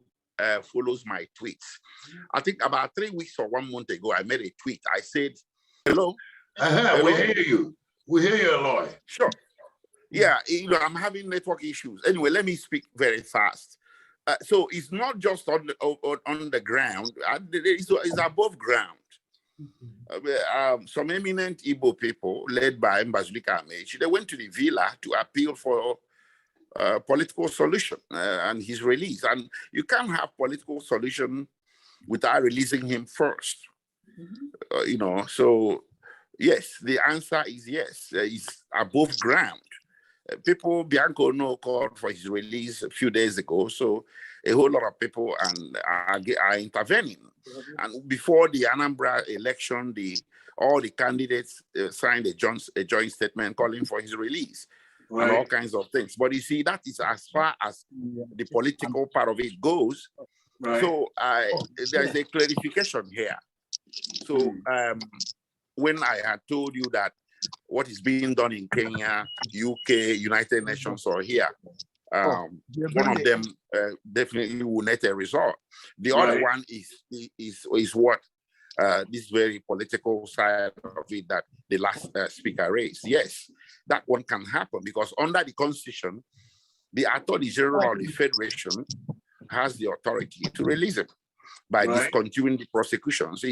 follows my tweets. I think about 3 weeks or 1 month ago, I made a tweet. I said, hello? Hello? We hear you. We hear you, ALOY. Sure. Yeah, I'm having network issues. Anyway, let me speak very fast. So it's not just on the ground, it's above ground. Some eminent Igbo people led by Mbazulika Amechi, they went to the villa to appeal for a political solution and his release. And you can't have political solution without releasing him first. So yes, the answer is yes. It's above ground. People, Bianco no called for his release a few days ago, so a whole lot of people are intervening. And before the Anambra election, all the candidates signed a joint statement calling for his release, right, and all kinds of things. But you see, that is as far as the political part of it goes. Right. So there's a clarification here. So when I had told you that what is being done in Kenya, UK, United Nations, or here, one of them definitely will net a result. The other one is what this very political side of it that the last speaker raised. Yes, that one can happen because under the Constitution, the Attorney General of the Federation has the authority to release him by discontinuing the prosecutions.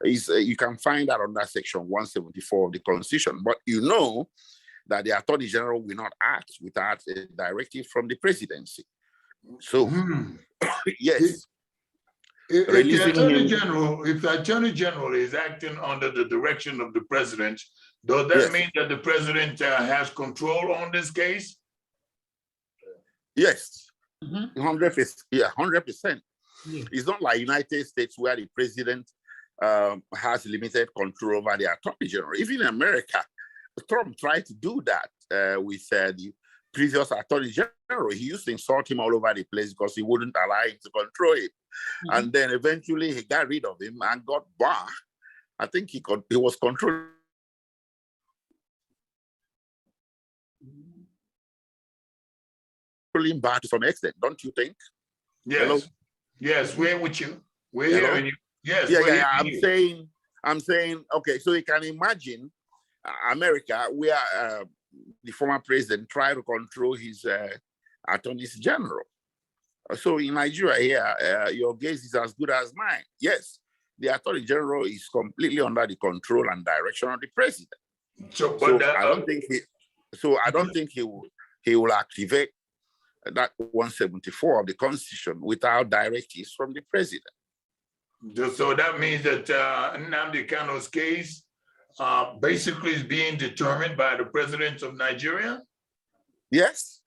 You can find that under Section 174 of the Constitution. But you know that the Attorney General will not act without a directive from the presidency. So, yes. If the Attorney General is acting under the direction of the president, does that mean that the president has control on this case? Yes, 100%. Yeah, 100%. It's not like United States where the president has limited control over the Attorney General. Even in America, Trump tried to do that with the previous Attorney General. He used to insult him all over the place because he wouldn't allow him to control it. And then eventually he got rid of him and got back. I think he was controlling back to some extent, don't you think? Yes. Hello? Yes, we're with you. We're hearing you. Yes. I'm saying, okay, so you can imagine America, where the former president tried to control his attorneys general. So in Nigeria here, your guess is as good as mine. Yes, the attorney general is completely under the control and direction of the president. I don't think he will activate that 174 of the Constitution without directives from the president. So that means that NNAMDI KANU's case basically is being determined by the president of Nigeria? Yes.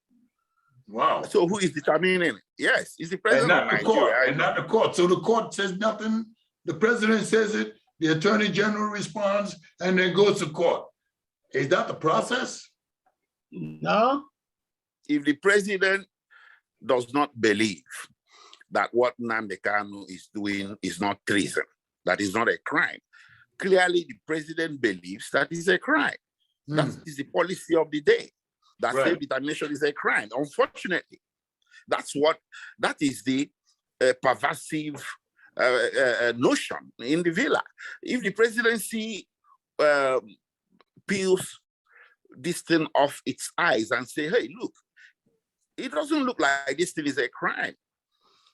Wow. So who is determining it? Yes, it's the president of Nigeria. And not the court. So the court says nothing, the president says it, the attorney general responds, and then goes to court. Is that the process? No. If the president does not believe that what NNAMDI KANU is doing is not treason, that is not a crime, clearly the president believes that is a crime. That is the policy of the day. That self-determination is a crime. Unfortunately, that is the pervasive notion in the villa. If the presidency peels this thing off its eyes and say, hey, look, it doesn't look like this thing is a crime.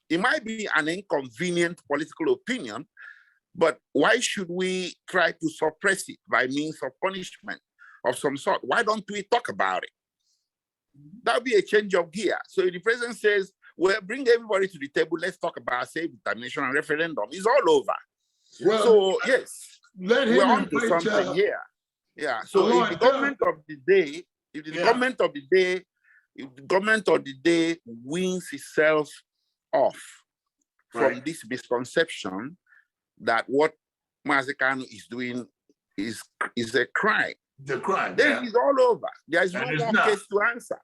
It might be an inconvenient political opinion, but why should we try to suppress it by means of punishment of some sort? Why don't we talk about it? That would be a change of gear. So if the president says, well, bring everybody to the table, let's talk about self-determination and referendum, it's all over. Well, so yes, let him we're on to invite, something here. Yeah, so if the government of the day, if the government of the day wins itself off from this misconception that what MAZI KANU is doing is a crime. The crime. Then it's all over. There is no more case to answer.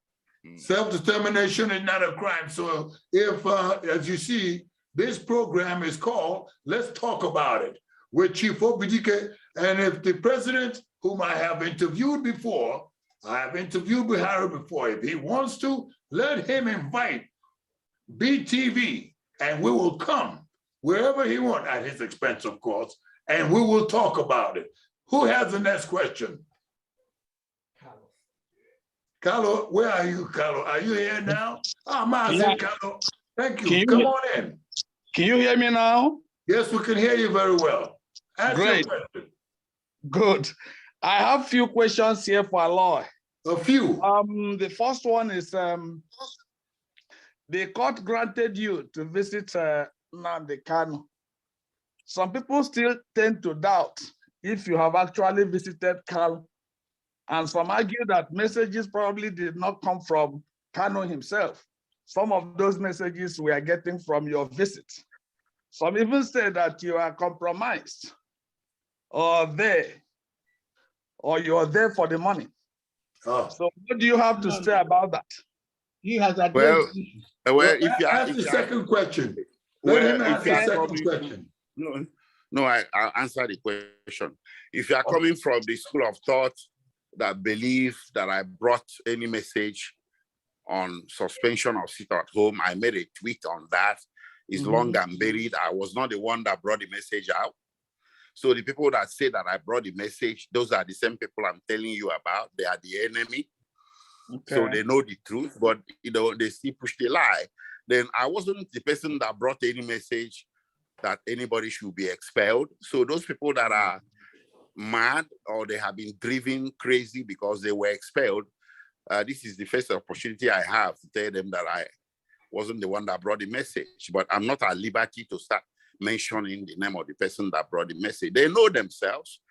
Self-determination is not a crime. So if, as you see, this program is called, let's talk about it with Chief OBIDIKE. And if the president, whom I have interviewed before, I have interviewed Buhari before, if he wants to, let him invite BTV and we will come wherever he wants, at his expense, of course, and we will talk about it. Who has the next question? Carlo, where are you, Carlo? Are you here now? Ah, MAZI, Carlo. Thank you. Come on in. Can you hear me now? Yes, we can hear you very well. Great. Good. I have a few questions here for ALOY. A few. The first one is the court granted you to visit NNAMDI KANU. Some people still tend to doubt if you have actually visited KANU. And some argue that messages probably did not come from KANU himself. Some of those messages we are getting from your visit. Some even say that you are compromised or you're there for the money. So what do you have to say about that? He has a if you ask the second question. Let him ask the second question. No, I'll answer the question. If you are coming from the school of thought that believe that I brought any message on suspension of sit at home, I made a tweet on that. It's long and buried. I was not the one that brought the message out. So the people that say that I brought the message, those are the same people I'm telling you about. They are the enemy. Okay. So they know the truth, but they still push the lie. Then I wasn't the person that brought any message that anybody should be expelled. So those people that are mad or they have been driven crazy because they were expelled, this is the first opportunity I have to tell them that I wasn't the one that brought the message, but I'm not at liberty to start mentioning the name of the person that brought the message. They know themselves.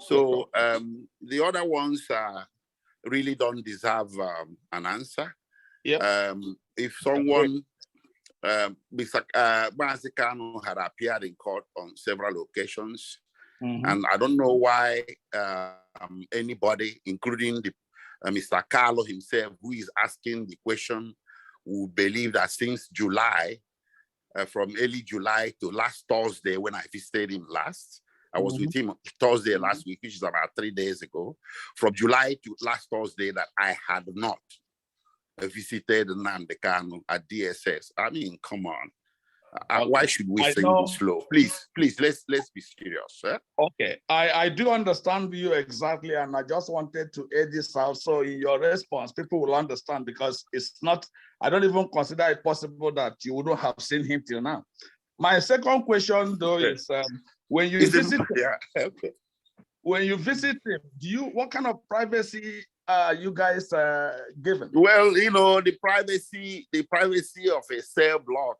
So the other ones really don't deserve an answer. Yep. If someone, MAZI KANU had appeared in court on several occasions, and I don't know why anybody, including Mr. Carlo himself, who is asking the question, who believe that since July, from early July to last Thursday when I visited him last, I was with him Thursday last week, which is about 3 days ago. From July to last Thursday that I had not visited NNAMDI KANU at DSS. I mean, come on. Why should we sing this slow? Please, let's be serious. Okay, I do understand you exactly, and I just wanted to add this out so in your response, people will understand, because it's not, I don't even consider it possible that you wouldn't have seen him till now. My second question, though, is when you visit him, what kind of privacy are you guys given? Well, the privacy of a cell block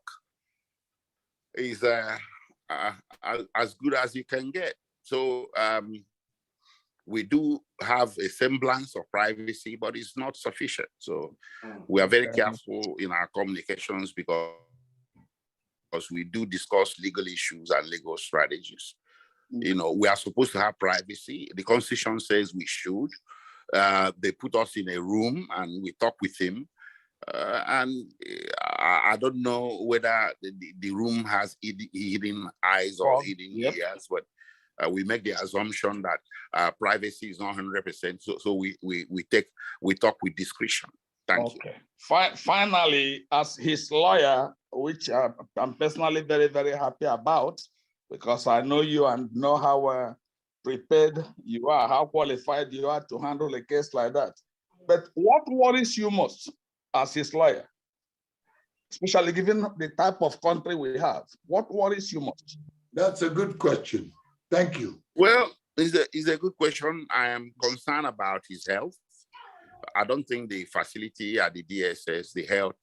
is as good as you can get. So we do have a semblance of privacy, but it's not sufficient. So we are very careful in our communications because we do discuss legal issues and legal strategies. We are supposed to have privacy. The Constitution says we should. They put us in a room and we talk with him. And I don't know whether the room has hidden eyes or hidden ears, but we make the assumption that privacy is not 100%. So we talk with discretion. Thank you. Finally, as his lawyer, which I'm personally very, very happy about, because I know you and know how prepared you are, how qualified you are to handle a case like that. But what worries you most as his lawyer? especially given the type of country we have? What worries you most? That's a good question. Thank you. Well, it's a good question. I am concerned about his health. I don't think the facility at the DSS, the health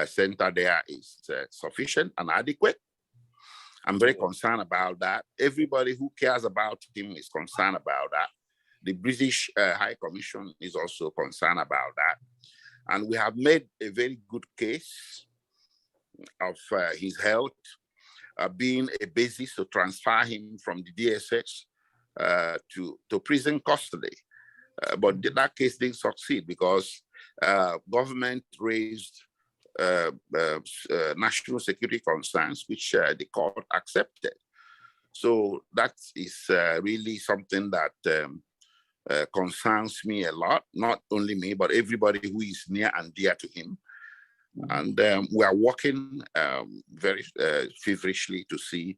center there is sufficient and adequate. I'm very concerned about that. Everybody who cares about him is concerned about that. The British High Commission is also concerned about that. And we have made a very good case of his health being a basis to transfer him from the DSS to prison custody. But that case didn't succeed because government raised national security concerns, which the court accepted. So that is really something that concerns me a lot, not only me, but everybody who is near and dear to him. And we are working very feverishly to see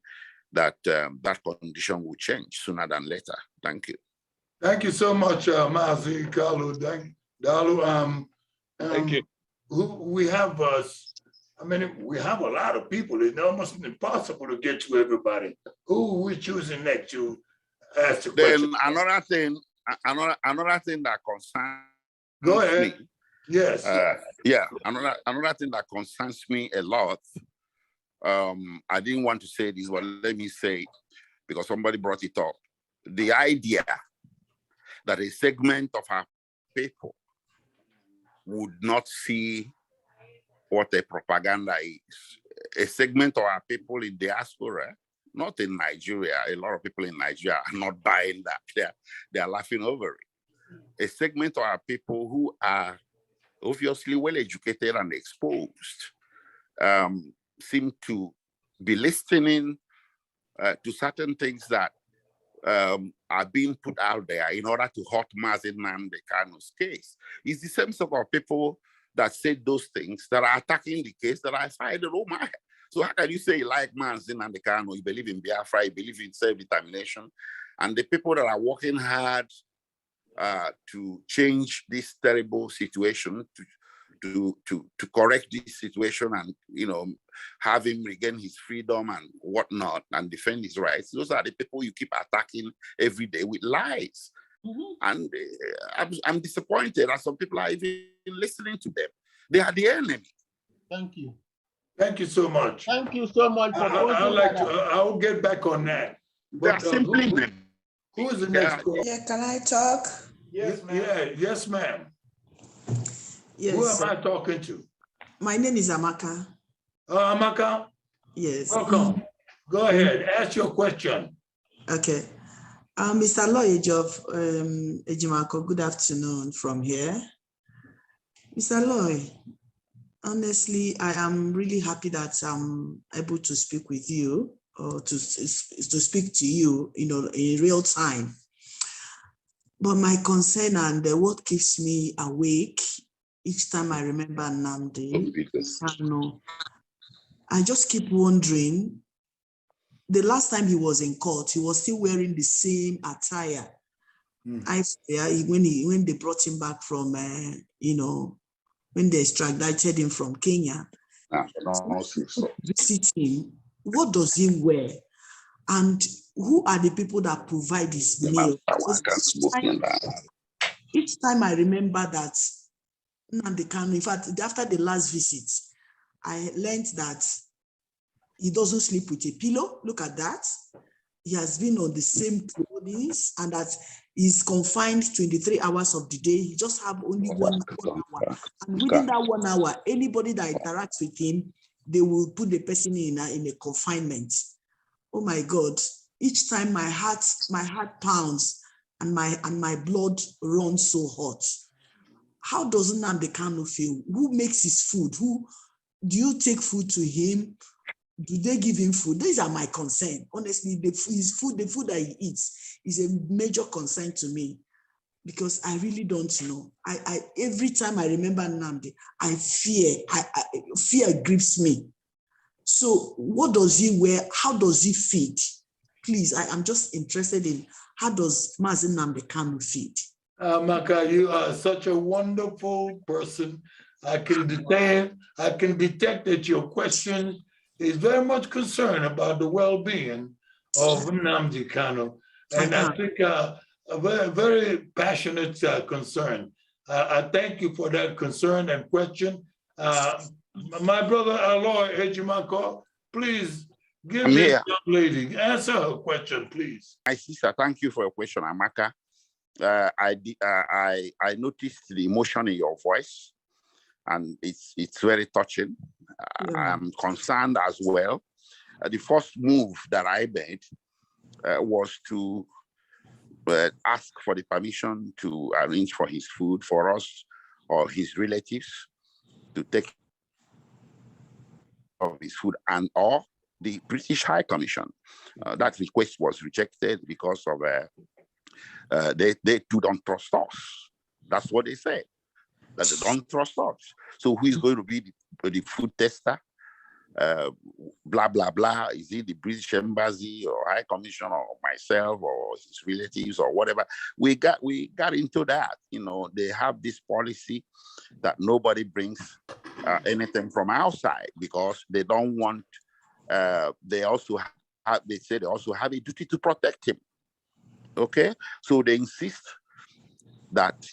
that that condition will change sooner than later. Thank you. Thank you so much, Mazi Kalu. Thank you. We have we have a lot of people. It's almost impossible to get to everybody. Who are we choosing next to ask the question? Then another thing that concerns Go ahead. me. Yes. Another thing that concerns me a lot. I didn't want to say this, but let me say it because somebody brought it up. The idea that a segment of our people would not see what a propaganda is. A segment of our people in diaspora, not in Nigeria, a lot of people in Nigeria are not buying that. They are laughing over it. A segment of our people who are obviously well educated and exposed seem to be listening to certain things that are being put out there in order to hurt MAZI NNAMDI KANU's case. It's the same sort of people that said those things that are attacking the case that I filed. Oh my. So how can you say you like MAZI NNAMDI KANU, you believe in Biafra, you believe in self-determination, and the people that are working hard to change this terrible situation, to correct this situation and, have him regain his freedom and whatnot and defend his rights. Those are the people you keep attacking every day with lies. And I'm disappointed that some people are even listening to them. They are the enemy. Thank you. Thank you so much. Thank you so much. I'll get back on that. But who is the next caller? Yeah, can I talk? Yes, ma'am. Yes, ma'am. Yes. Who am I talking to? My name is Amaka. Amaka? Yes. Welcome. Go ahead. Ask your question. Okay. Mr. ALOY of EJIMAKOR, good afternoon from here. Mr. ALOY, honestly, I am really happy that I'm able to speak with you or to speak to you, in real time. But my concern and what keeps me awake each time I remember NNAMDI KANU, I just keep wondering, the last time he was in court, he was still wearing the same attire. When they brought him back from, when they extradited him from Kenya, visit him, what does he wear? And who are the people that provide his meal? Each time I remember that NNAMDI KANU, in fact, after the last visit, I learned that he doesn't sleep with a pillow. Look at that. He has been on the same clothing and that he's confined 23 hours of the day. He just have only 1 hour. And within that 1 hour, anybody that interacts with him, they will put the person in a confinement. Oh my God. Each time my heart pounds and my blood runs so hot. How does NNAMDI KANU feel? Who makes his food? Who do you take food to him? Do they give him food? These are my concern. Honestly, the food that he eats is a major concern to me because I really don't know. Every time I remember NNAMDI, fear grips me. So what does he wear? How does he feed? Please, I'm just interested in how does MAZI NNAMDI KANU feed? Maka, you are such a wonderful person. I can detect that your question is very much concerned about the well-being of NNAMDI KANU. And I think a very, very passionate concern. I thank you for that concern and question. My brother ALOY EJIMAKOR, please give this young lady, answer her question, please. My sister, thank you for your question, Amaka. I noticed the emotion in your voice, and it's very touching. I'm concerned as well. The first move that I made was to ask for the permission to arrange for his food for us or his relatives to take of his food, and or the British High Commission. That request was rejected because of they too don't trust us. That's what they said, that they don't trust us. So who is going to be the food tester? Blah, blah, blah. Is it the British Embassy or High Commission or myself or his relatives or whatever? We got into that. You know, they have this policy that nobody brings anything from outside because they don't want, they say they also have a duty to protect him. Okay, so they insist that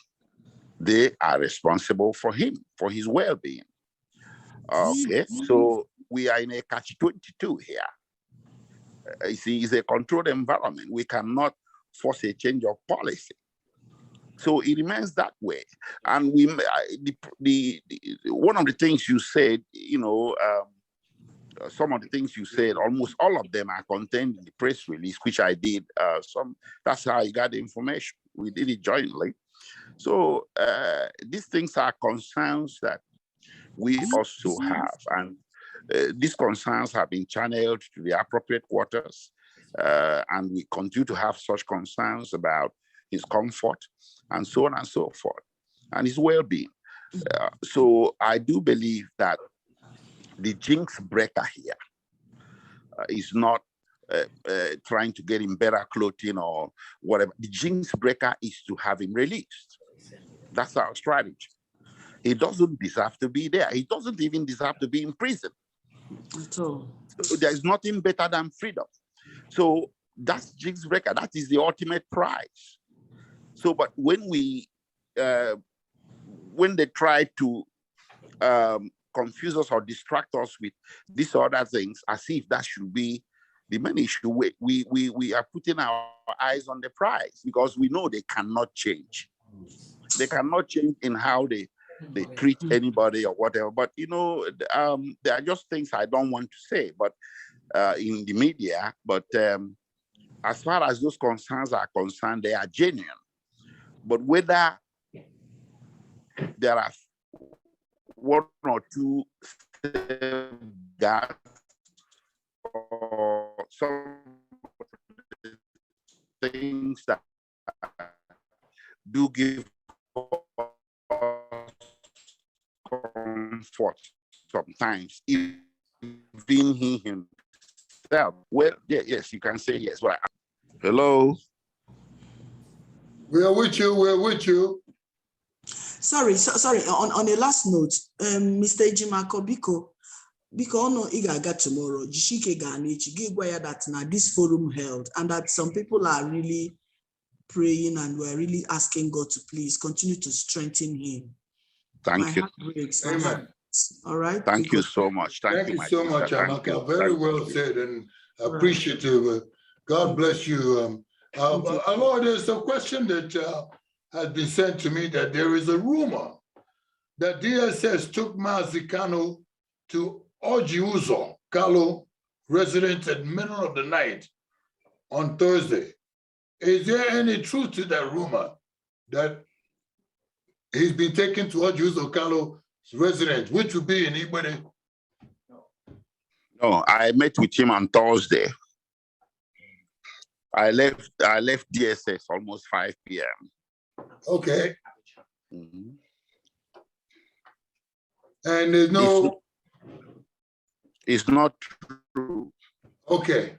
they are responsible for him, for his well-being. Okay, so we are in a catch-22 here. You see, it's a controlled environment. We cannot force a change of policy. So it remains that way. And we, one of the things you said, you know, some of the things you said, almost all of them are contained in the press release, which I did. That's how I got the information. We did it jointly. So these things are concerns that we also have. And these concerns have been channeled to the appropriate quarters. And we continue to have such concerns about his comfort and so on and so forth, and his well-being. So I do believe that the jinx breaker here is not trying to get him better clothing or whatever. The jinx breaker is to have him released. That's our strategy. He doesn't deserve to be there. He doesn't even deserve to be in prison. At all. So there's nothing better than freedom. So that's jinx breaker. That is the ultimate prize. So, but when they try to confuse us or distract us with these other things, as if that should be the main issue, we are putting our eyes on the prize because we know they cannot change. They cannot change in how they treat anybody or whatever. But, you know, there are just things I don't want to say, but in the media. But as far as those concerns are concerned, they are genuine. But whether there are one or two safeguards or some things that do give comfort sometimes, even he himself. Well, yeah, yes, you can say yes. But hello. We are with you. We're with you. Sorry. On a last note, Mr. EJIMAKOR, Biko no iga tomorrow. Jishike Ganichi give that now this forum held, and that some people are really praying and we're really asking God to please continue to strengthen him. Thank you. Amen. All right. Thank you so much. Thank you so much, Amaka. Very well said and appreciative. God bless you. Lord, there's a question that has been sent to me that there is a rumor that DSS took MAZI KANU to Oji Kalu, resident at middle of the night on Thursday. Is there any truth to that rumor that he's been taken to Oji Kalu's residence, which would be in Ibede? No, I met with him on Thursday. I left DSS almost 5 p.m. Okay. Mm-hmm. And there's no... It's not true. Okay.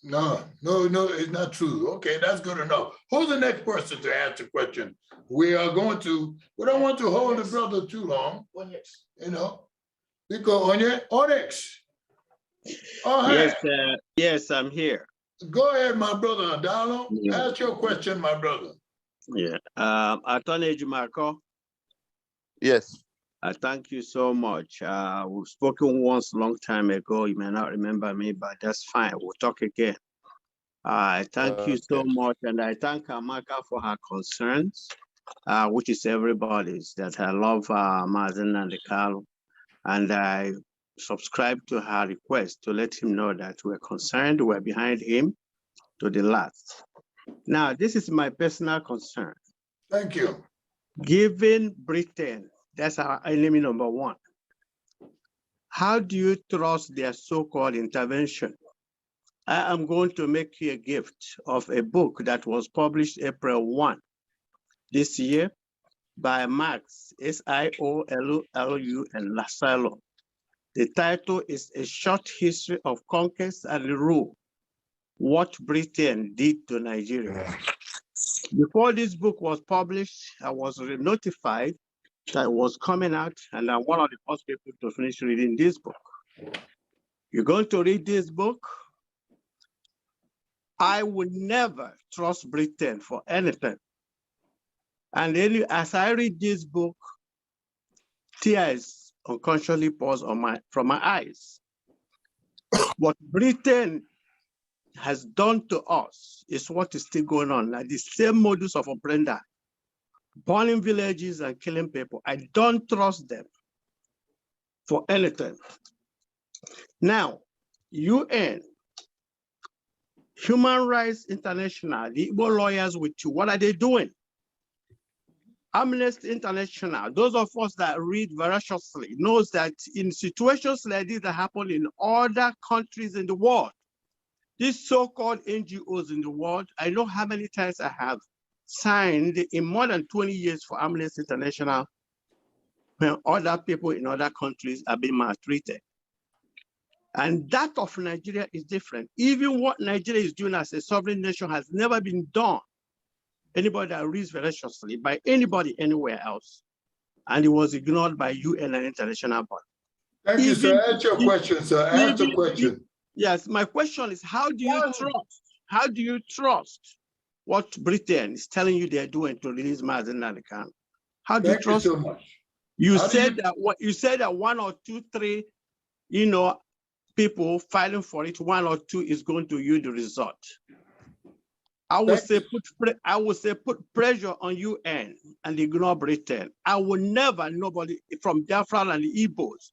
No, it's not true. Okay, that's good enough. Who's the next person to ask the question? We don't want to hold the brother too long, you know, because Onyx. Yes, I'm here. Go ahead, my brother Adalo. Yeah. Ask your question, my brother. Yeah. Attorney EJIMAKOR. Yes. I thank you so much. We've spoken once a long time ago. You may not remember me, but that's fine. We'll talk again. I thank you so much, and I thank Amaka for her concerns, which is everybody's, that I love MAZI and the KANU, and I subscribe to her request to let him know that we're concerned, we're behind him to the last. Now, this is my personal concern. Thank you. Given Britain, that's our enemy number one, how do you trust their so-called intervention? I am going to make you a gift of a book that was published April 1 this year by Max, S-I-O-L-U, and Lasalo. The title is A Short History of Conquest and Rule, What Britain Did to Nigeria. Before this book was published, I was notified that it was coming out, and I'm one of the first people to finish reading this book. You're going to read this book. I would never trust Britain for anything. And then as I read this book, tears unconsciously pours from my eyes. What Britain has done to us is what is still going on. Like the same modus of operandi, burning villages and killing people. I don't trust them for anything. Now, UN, Human Rights International, the Igbo lawyers with you, what are they doing? Amnesty International, those of us that read voraciously knows that in situations like this that happen in other countries in the world, these so-called NGOs in the world, I know how many times I have signed in more than 20 years for Amnesty International when other people in other countries are being maltreated. And that of Nigeria is different. Even what Nigeria is doing as a sovereign nation has never been done. Anybody that reads voraciously by anybody anywhere else. And it was ignored by UN and international body. Thank you, sir. Ask your question, sir. Ask the question. Yes, my question is, how do you trust? How do you trust what Britain is telling you they're doing to release MAZI and the KANU? How do you trust? Thank you so much. You said that 1 or 2, 3, people filing for it, 1 or 2 is going to yield the result. I would say put pressure on UN and ignore Britain. I will never, nobody from Biafra and the Igbos,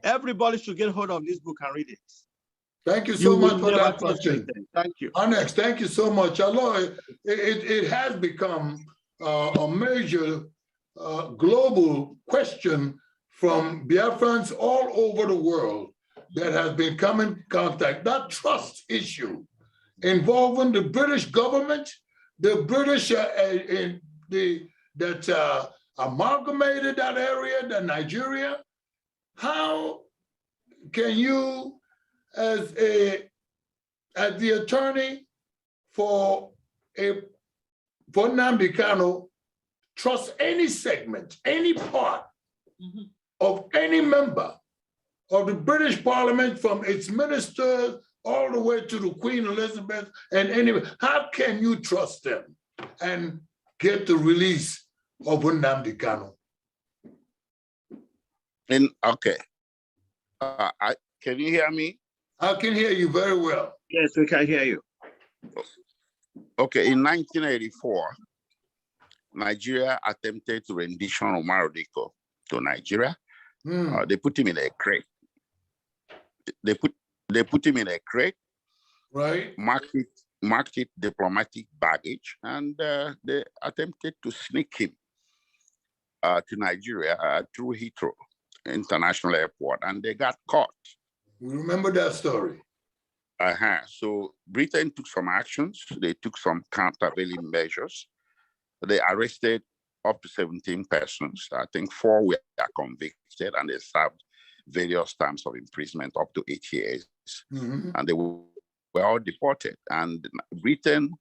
everybody should get hold of this book and read it. Thank you so much for that question. Thank you. Onyx, thank you so much. ALOY, it has become a major global question from Biafrans all over the world that has been coming in contact. That trust issue involving the British government, the British that amalgamated that area, the Nigeria. How can you, as the attorney for NNAMDI KANU, trust any segment, any part of any member of the British Parliament, from its ministers all the way to the Queen Elizabeth and anyway? How can you trust them and get the release of NNAMDI KANU? Okay. Can you hear me? I can hear you very well. Yes, we can hear you. Okay, in 1984, Nigeria attempted to rendition Omar Odiko to Nigeria. They put him in a crate. They put him in a crate, right? Marked it diplomatic baggage, and they attempted to sneak him to Nigeria through Heathrow International Airport, and they got caught. We remember that story. So Britain took some actions. They took some countervailing measures. They arrested up to 17 persons. I think 4 were convicted, and they served various terms of imprisonment up to 8 years. And they were were all deported, and Britain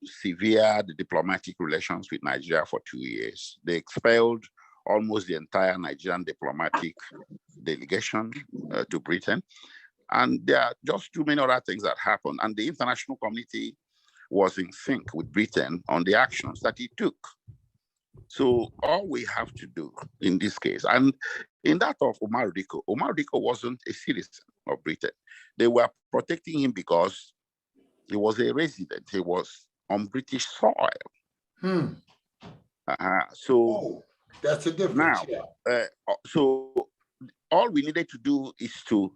severed the diplomatic relations with Nigeria for 2 years. They expelled almost the entire Nigerian diplomatic delegation to Britain. And there are just too many other things that happened. And the international community was in sync with Britain on the actions that it took. So all we have to do in this case, and in that of Omar Diko wasn't a citizen of Britain. They were protecting him because he was a resident. He was on British soil. So that's a difference. Now, so all we needed to do is to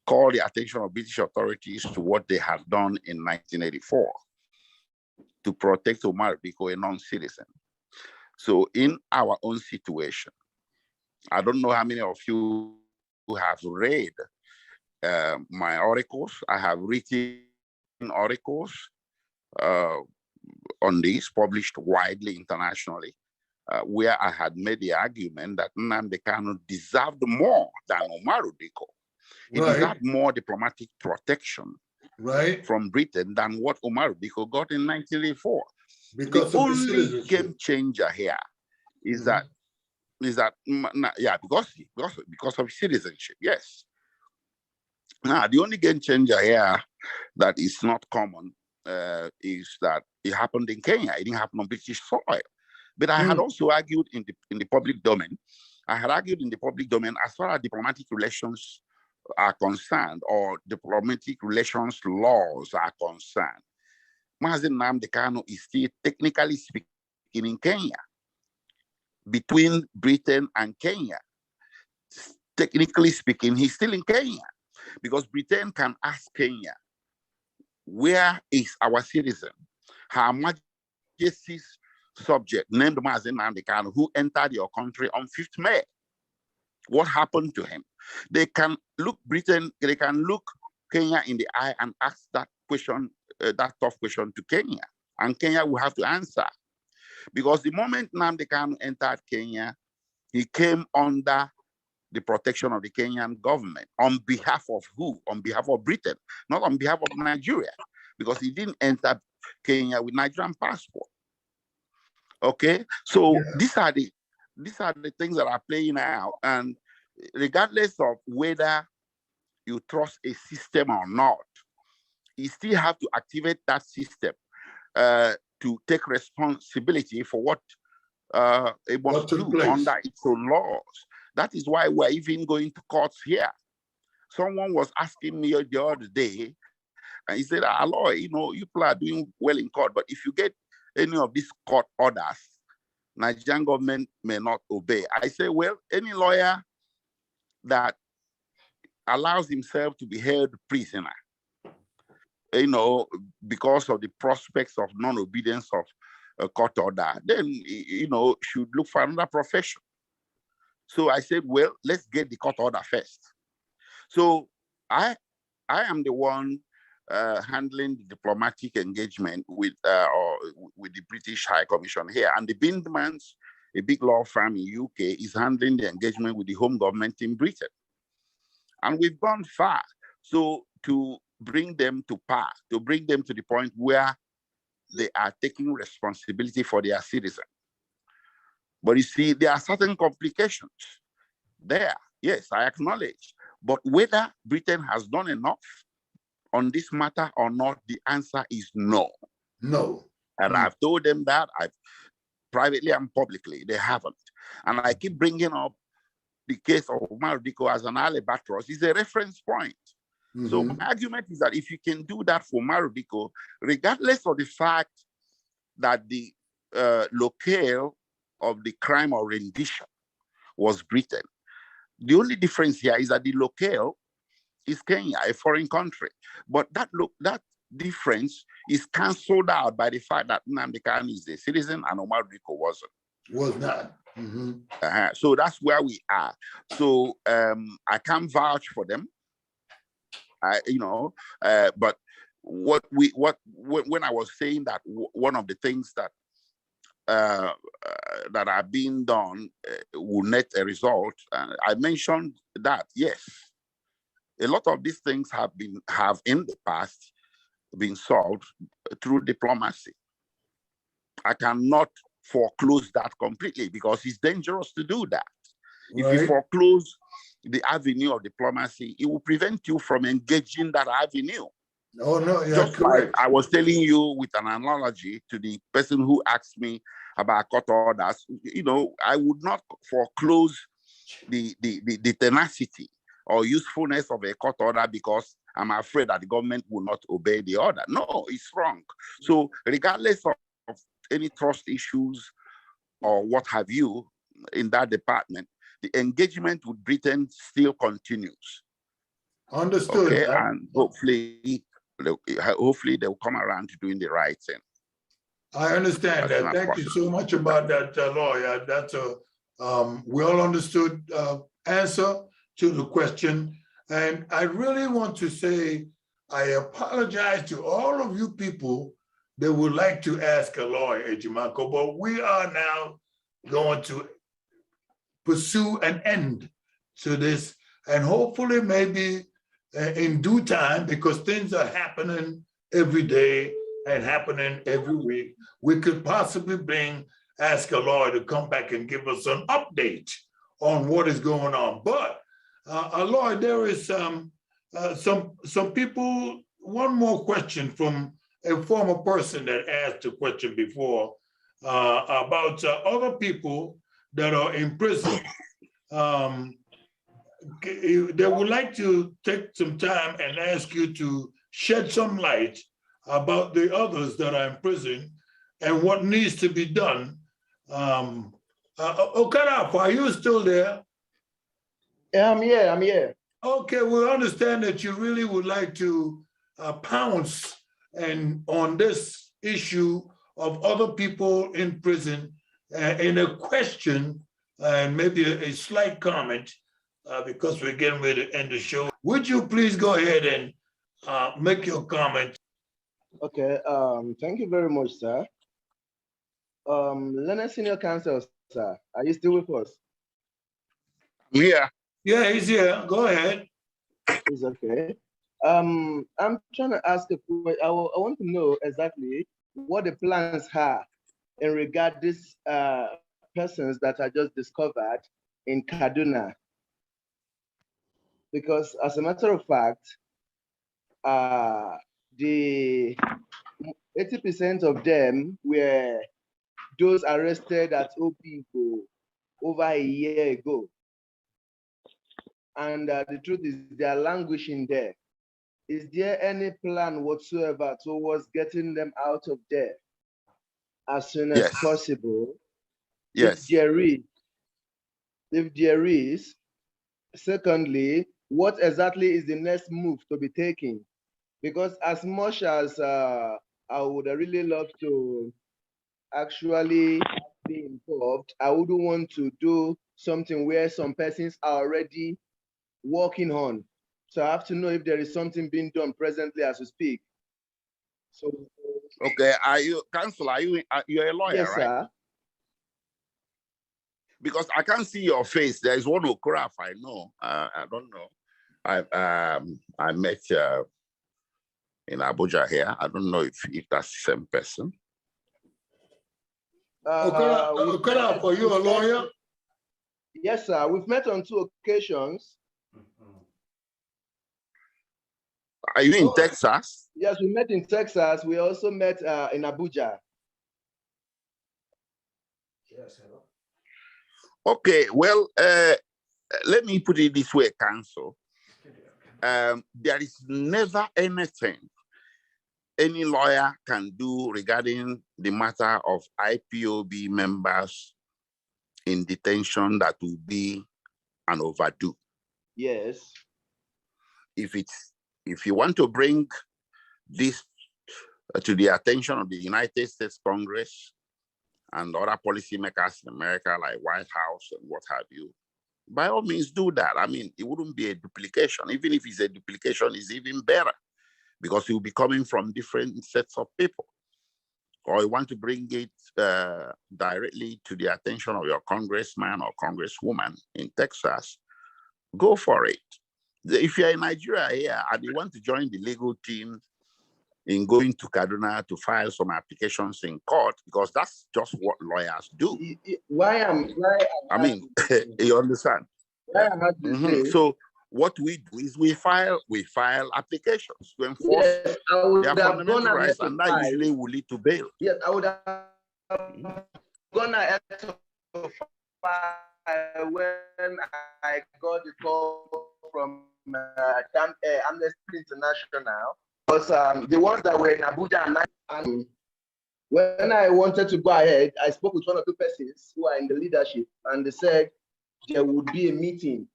call the attention of British authorities to what they had done in 1984 to protect Omar Diko, a non-citizen. So in our own situation, I don't know how many of you who have read my articles. I have written articles on this, published widely internationally, where I had made the argument that NNAMDI KANU deserved more than Omar Diko. He deserved more diplomatic protection from Britain than what Omar Diko got in 1984. Because the only game changer here is that because of citizenship, yes. Now the only game changer here that is not common is that it happened in Kenya. It didn't happen on British soil. But I had also argued in the public domain. I had argued in the public domain as far as diplomatic relations are concerned, or diplomatic relations laws are concerned. MAZI NNAMDI KANU is still technically speaking in Kenya, between Britain and Kenya. Technically speaking, he's still in Kenya because Britain can ask Kenya, where is our citizen? Her Majesty's subject named MAZI NNAMDI KANU, who entered your country on 5th May. What happened to him? They can look they can look Kenya in the eye and ask that question, that tough question to Kenya, and Kenya will have to answer. Because the moment NNAMDI KANU entered Kenya, he came under the protection of the Kenyan government. On behalf of who? On behalf of Britain, not on behalf of Nigeria, because he didn't enter Kenya with Nigerian passport. Okay, so these are the things that are playing out, and regardless of whether you trust a system or not, you still have to activate that system to take responsibility for what it must do under its own laws. That is why we're even going to courts here. Someone was asking me the other day, and he said, "Aloy, you know, you people are doing well in court, but if you get any of these court orders, Nigerian government may not obey." I say, well, any lawyer that allows himself to be held prisoner, you know, because of the prospects of non-obedience of a court order, then, you know, should look for another profession. So I said, well, let's get the court order first. So I am the one handling the diplomatic engagement with the British High Commission here, and the Bindmans, a big law firm in UK, is handling the engagement with the home government in Britain. And we've gone far. So to bring them to par, to bring them to the point where they are taking responsibility for their citizens. But you see, there are certain complications there. Yes, I acknowledge. But whether Britain has done enough on this matter or not, the answer is no. No. And I've told them that, I've privately and publicly, they haven't. And I keep bringing up the case of Omar Diko as an albatross. Is a reference point. So my argument is that if you can do that for Omar Diko, regardless of the fact that the locale of the crime or rendition was Britain, the only difference here is that the locale is Kenya, a foreign country. But that difference is cancelled out by the fact that NNAMDI KANU is a citizen and Omar Diko wasn't. Was not. So that's where we are. So I can't vouch for them. But when I was saying that one of the things that that are being done will net a result, I mentioned that, yes, a lot of these things have in the past been solved through diplomacy. I cannot foreclose that completely because it's dangerous to do that. If you foreclose the avenue of diplomacy, it will prevent you from engaging that avenue. Oh, no, you're Just correct. like I was telling you with an analogy to the person who asked me about court orders, you know, I would not foreclose the tenacity or usefulness of a court order because I'm afraid that the government will not obey the order. No, it's wrong. So regardless of any trust issues or what have you in that department, the engagement with Britain still continues. Understood. Okay, and hopefully they'll come around to doing the right thing. I understand that. Thank you so much about that, lawyer. That's a well understood answer to the question. And I really want to say, I apologize to all of you people that would like to ask a lawyer, EJIMAKOR, but we are now going to pursue an end to this, and hopefully maybe in due time, because things are happening every day and happening every week, we could possibly ask a lawyer to come back and give us an update on what is going on. But a lawyer, there is some people. One more question from a former person that asked a question before about other people that are in prison. They would like to take some time and ask you to shed some light about the others that are in prison and what needs to be done. Okarapo, are you still there? Yeah, I'm here. Okay, we understand that you really would like to pounce on this issue of other people in prison in a question and maybe a slight comment because we're getting ready to end the show. Would you please go ahead and make your comment? Okay, thank you very much, sir. Leonard Senior Counsel, sir, are you still with us? Yeah. Yeah, he's here. Go ahead. It's okay. I'm trying to ask a question. I want to know exactly what the plans are in regard these persons that I just discovered in Kaduna. Because as a matter of fact, the 80% of them were those arrested at OBIDIKE over a year ago. And the truth is they are languishing there. Is there any plan whatsoever towards getting them out of there as soon as possible? Yes. If there is, secondly, what exactly is the next move to be taken? Because as much as I would really love to actually be involved, I wouldn't want to do something where some persons are already working on. So I have to know if there is something being done presently as we speak. So, okay, are you you're a lawyer, yes, right? Sir. Because I can't see your face. There is one Okoraf I know. I don't know. I met in Abuja here. I don't know if that's the same person. Okoraf, are you a lawyer? Yes, sir. We've met on 2 occasions. Are you in Texas? Yes, we met in Texas. We also met in Abuja. Yes, hello. Okay, well, let me put it this way, Counsel. There is never anything any lawyer can do regarding the matter of IPOB members in detention that will be an overdue. Yes. If you want to bring this to the attention of the United States Congress and other policymakers in America, like White House and what have you, by all means do that. I mean, it wouldn't be a duplication. Even if it's a duplication, it's even better because it will be coming from different sets of people. Or you want to bring it directly to the attention of your congressman or congresswoman in Texas, go for it. If you're in Nigeria here and you want to join the legal team in going to Kaduna to file some applications in court, because that's just what lawyers do. I mean, you understand? So what we do is we file applications to enforce their fundamental rights, and that usually will lead to bail. Yes, I would have gone ahead to file when I got the call from Amnesty International. Because the ones that were in Abuja and when I wanted to go ahead, I spoke with one or two persons who are in the leadership, and they said there would be a meeting.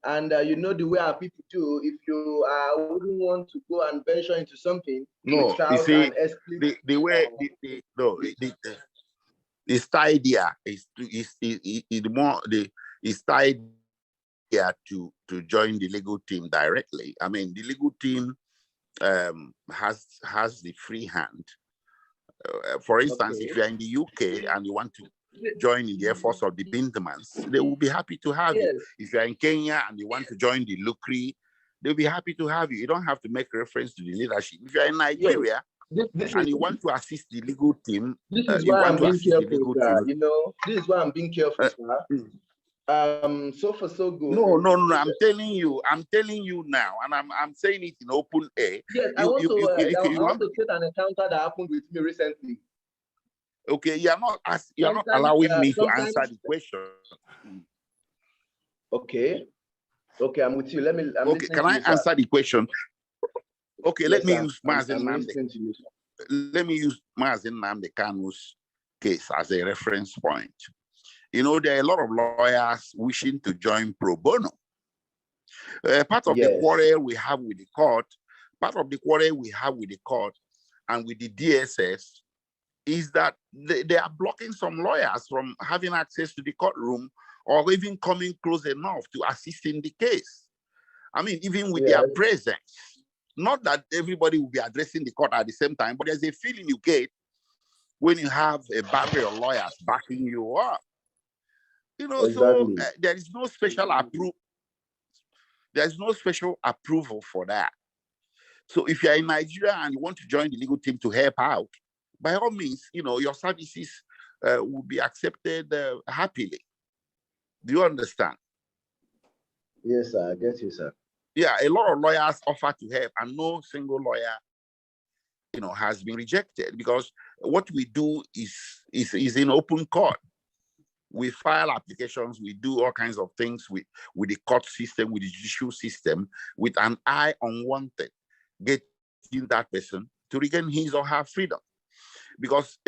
And you know the way our people do, if you wouldn't want to go and venture into something, no, you see, the way it's idea is tied here to join the legal team directly. I mean, the legal team has the free hand. For instance, if you're in the UK and you want to join in the efforts of the Bindmans, they will be happy to have you. If you're in Kenya and you want to join the Lukri, they'll be happy to have you. You don't have to make reference to the leadership. If you're in Nigeria and you want to assist the legal team, this is why I'm being careful, sir. You know, this is why I'm being careful, sir. So far so good. No. I'm telling you now, and I'm saying it in open air. Yes, I want to state an encounter that happened with me recently. Okay, you're not allowing me to answer the question. Okay, I'm with you. Can I answer the question? Okay, yes, let me use MAZI NNAMDI KANU's case as a reference point. You know, there are a lot of lawyers wishing to join pro bono. Part of the quarrel we have with the court, and with the DSS is that they are blocking some lawyers from having access to the courtroom or even coming close enough to assist in the case. I mean, even with their presence. Not that everybody will be addressing the court at the same time, but there's a feeling you get when you have a battery of lawyers backing you up. You know, so there is no special approval. There's no special approval for that. So if you're in Nigeria and you want to join the legal team to help out, by all means, you know, your services will be accepted happily. Do you understand? Yes, sir. I get you, sir. Yeah, a lot of lawyers offer to help, and no single lawyer, you know, has been rejected, because what we do is in open court. We file applications, we do all kinds of things with the court system, with the judicial system, with an eye on wanted, getting that person to regain his or her freedom. Because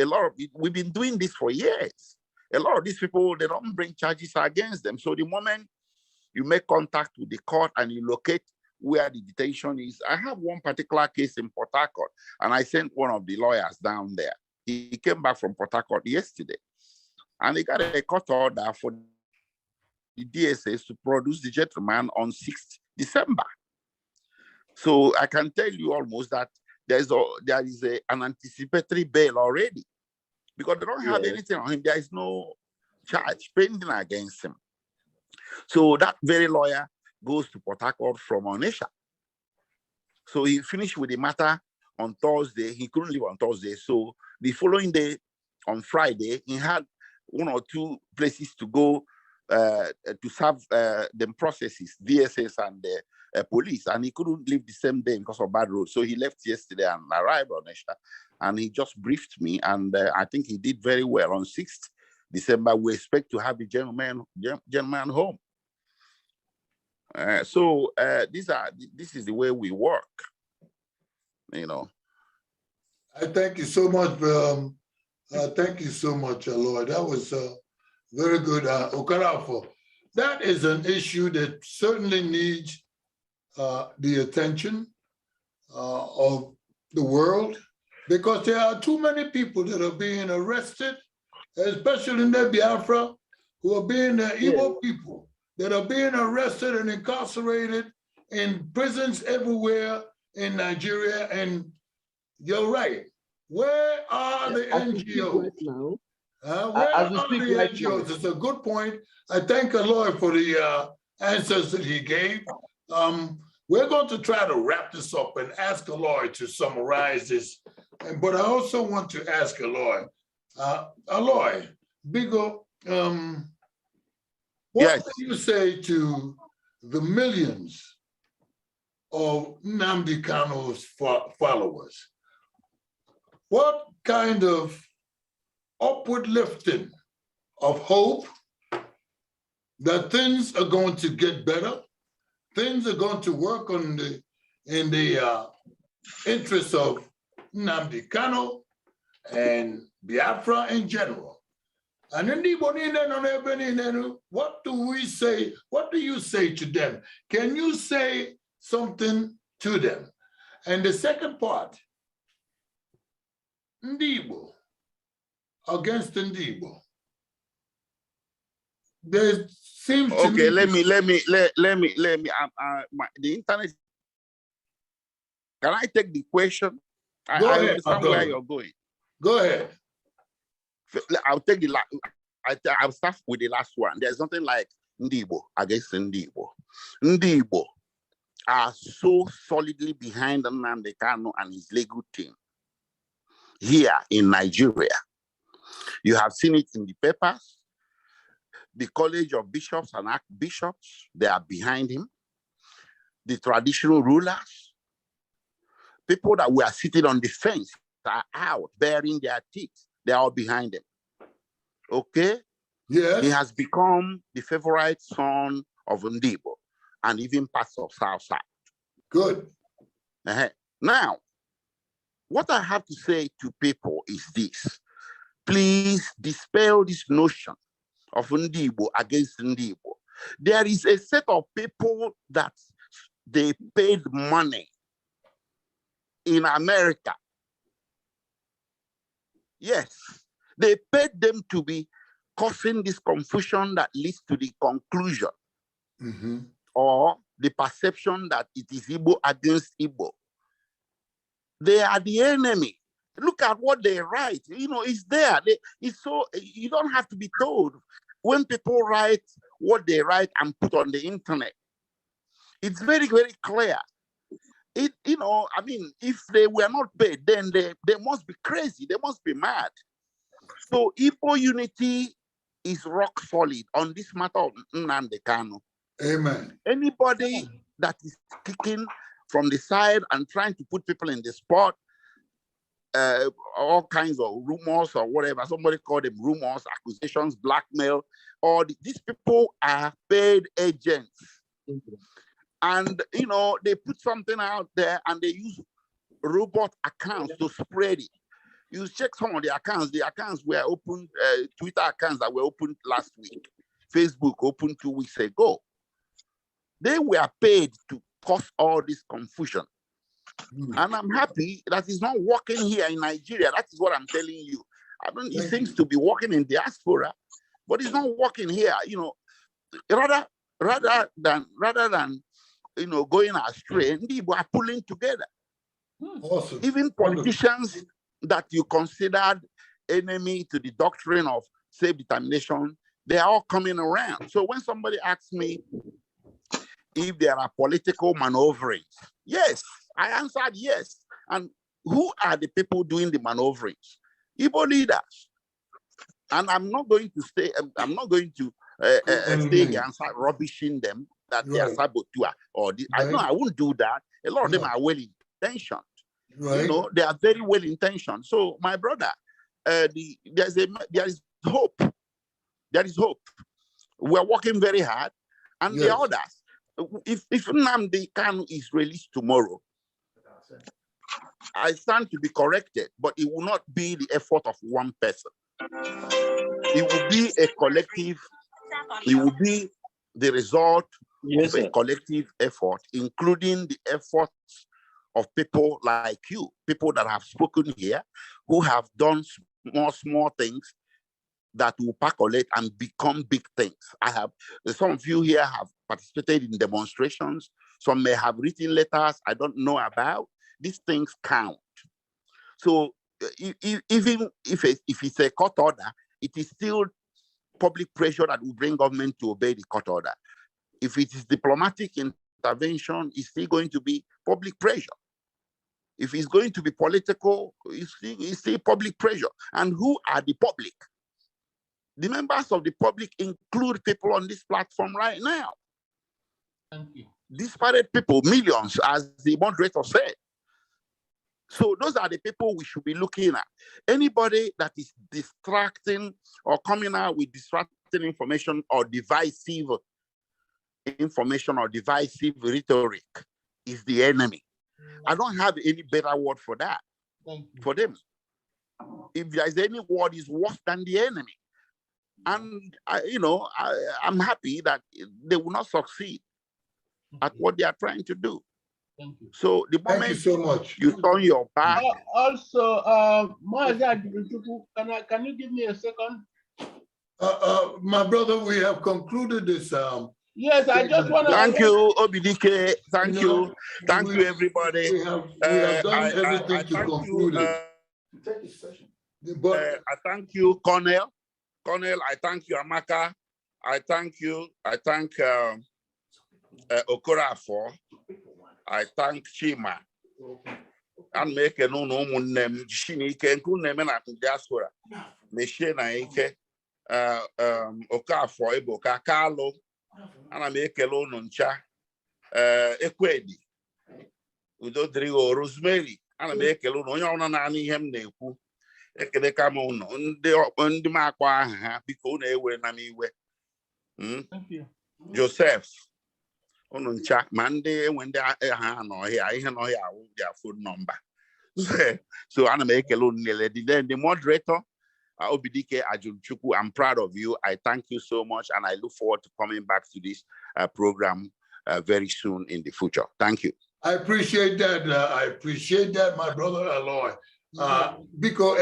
we've been doing this for years. A lot of these people, they don't bring charges against them. So the moment you make contact with the court and you locate where the detention is. I have one particular case in Port Harcourt, and I sent one of the lawyers down there. He came back from Port Harcourt yesterday, and he got a court order for the DSS to produce the gentleman on 6th December. So I can tell you almost that there is an anticipatory bail already, because they don't have anything on him. There is no charge pending against him. So that very lawyer goes to Port Harcourt from Onitsha. So he finished with the matter on Thursday. He couldn't leave on Thursday. So the following day, on Friday, he had one or two places to go to serve them processes, DSS and police. And he couldn't leave the same day because of bad roads. So he left yesterday and arrived on Onitsha. And he just briefed me. And I think he did very well. On 6th December, we expect to have the gentleman home. This is the way we work, you know. I thank you so much. Thank you so much, ALOY. That was very good. Okarafo, that is an issue that certainly needs the attention of the world, because there are too many people that are being arrested, especially in the Biafra, who are being Igbo people that are being arrested and incarcerated in prisons everywhere in Nigeria. And you're right. Where are the NGOs? Where are the NGOs? It's a good point. I thank ALOY for the answers that he gave. We're going to try to wrap this up and ask ALOY to summarize this. But I also want to ask ALOY, ALOY, Bigo, what do you say to the millions of NNAMDI KANU's followers? What kind of upward lifting of hope that things are going to get better, things are going to work in the interests of NNAMDI KANU and Biafra in general? And what do we say? What do you say to them? Can you say something to them? And the second part, Ndibo against Ndibo. There seems to okay, me. let me. The internet. Can I take the question? I understand where you're going. Go ahead. I'll take the last. I'll start with the last one. There's nothing like Ndibo against Ndibo. Ndibo are so solidly behind NNAMDI KANU and his legal team here in Nigeria. You have seen it in the papers. The College of Bishops and Archbishops, they are behind him. The traditional rulers, people that were sitting on the fence are out, baring their teeth. They are all behind him. Okay? Yes. He has become the favorite son of Ndibo and even parts of Southside. Good. Now, what I have to say to people is this. Please dispel this notion of Ndibo against Ndibo. There is a set of people that they paid money in America. Yes, they paid them to be causing this confusion that leads to the conclusion or the perception that it is Igbo against Igbo. They are the enemy. Look at what they write. You know, it's there. It's so, you don't have to be told. When people write what they write and put on the internet, it's very, very clear. You know, I mean, if they were not paid, then they must be crazy. They must be mad. So Igbo unity is rock solid on this matter of NNAMDI KANU. Amen. Anybody that is kicking from the side and trying to put people in the spot, all kinds of rumors or whatever, somebody called them rumors, accusations, blackmail, these people are paid agents. And, you know, they put something out there and they use robot accounts to spread it. You check some of the accounts were opened, Twitter accounts that were opened last week, Facebook opened 2 weeks ago. They were paid to cause all this confusion. And I'm happy that it's not working here in Nigeria. That is what I'm telling you. It seems to be working in diaspora, but it's not working here. You know, rather than you know, going astray, people are pulling together. Awesome. Even politicians that you considered enemy to the doctrine of self-determination, they are all coming around. So when somebody asks me if there are political maneuverings, yes, I answered yes. And who are the people doing the maneuverings? Igbo leaders. And I'm not going to stay here and start rubbishing them that they are saboteur or I won't do that. A lot of them are well intentioned. You know, they are very well intentioned. So my brother, there is hope. There is hope. We're working very hard. And the others, if NNAMDI KANU is released tomorrow, I stand to be corrected, but it will not be the effort of one person. It will be a collective, it will be the result of a collective effort, including the efforts of people like you, people that have spoken here, who have done small things that will percolate and become big things. Some of you here have participated in demonstrations. Some may have written letters I don't know about. These things count. So even if it's a court order, it is still public pressure that will bring government to obey the court order. If it is diplomatic intervention, it's still going to be public pressure. If it's going to be political, it's still public pressure. And who are the public? The members of the public include people on this platform right now. Thank you. Disparate people, millions, as the moderator said. So those are the people we should be looking at. Anybody that is distracting or coming out with distracting information or divisive information or divisive rhetoric is the enemy. I don't have any better word for that. For them. If there's any word is worse than the enemy. And I'm happy that they will not succeed at what they are trying to do. Thank you. So the moment Thank you so much. you turn your back. Also, Mazi, can you give me a second? My brother, we have concluded this. Yes, I just want to. Thank you, OBIDIKE. Thank you. Thank you, everybody. We have done everything to conclude it. I thank you, Colonel. Colonel, I thank you, Amaka. I thank you. I thank Okorafor. I thank Chima. And make a no name, Shinike, and Kunem and diaspora. Machine Ike, Okafor, Eboka, Carlo, and I make a loan on Cha, Equedi, Udodrigo, Rosemary, and I make a loan on Annie Hem Neku. They come on the Makwa, because they were Namiwe. Thank you. Joseph. On chat Monday when they are here, I know their phone number. So I'm make a loan. Then the moderator, OBIDIKE Ajunchukwu, I'm proud of you. I thank you so much, and I look forward to coming back to this program very soon in the future. Thank you. I appreciate that. I appreciate that, my brother Aloy. Because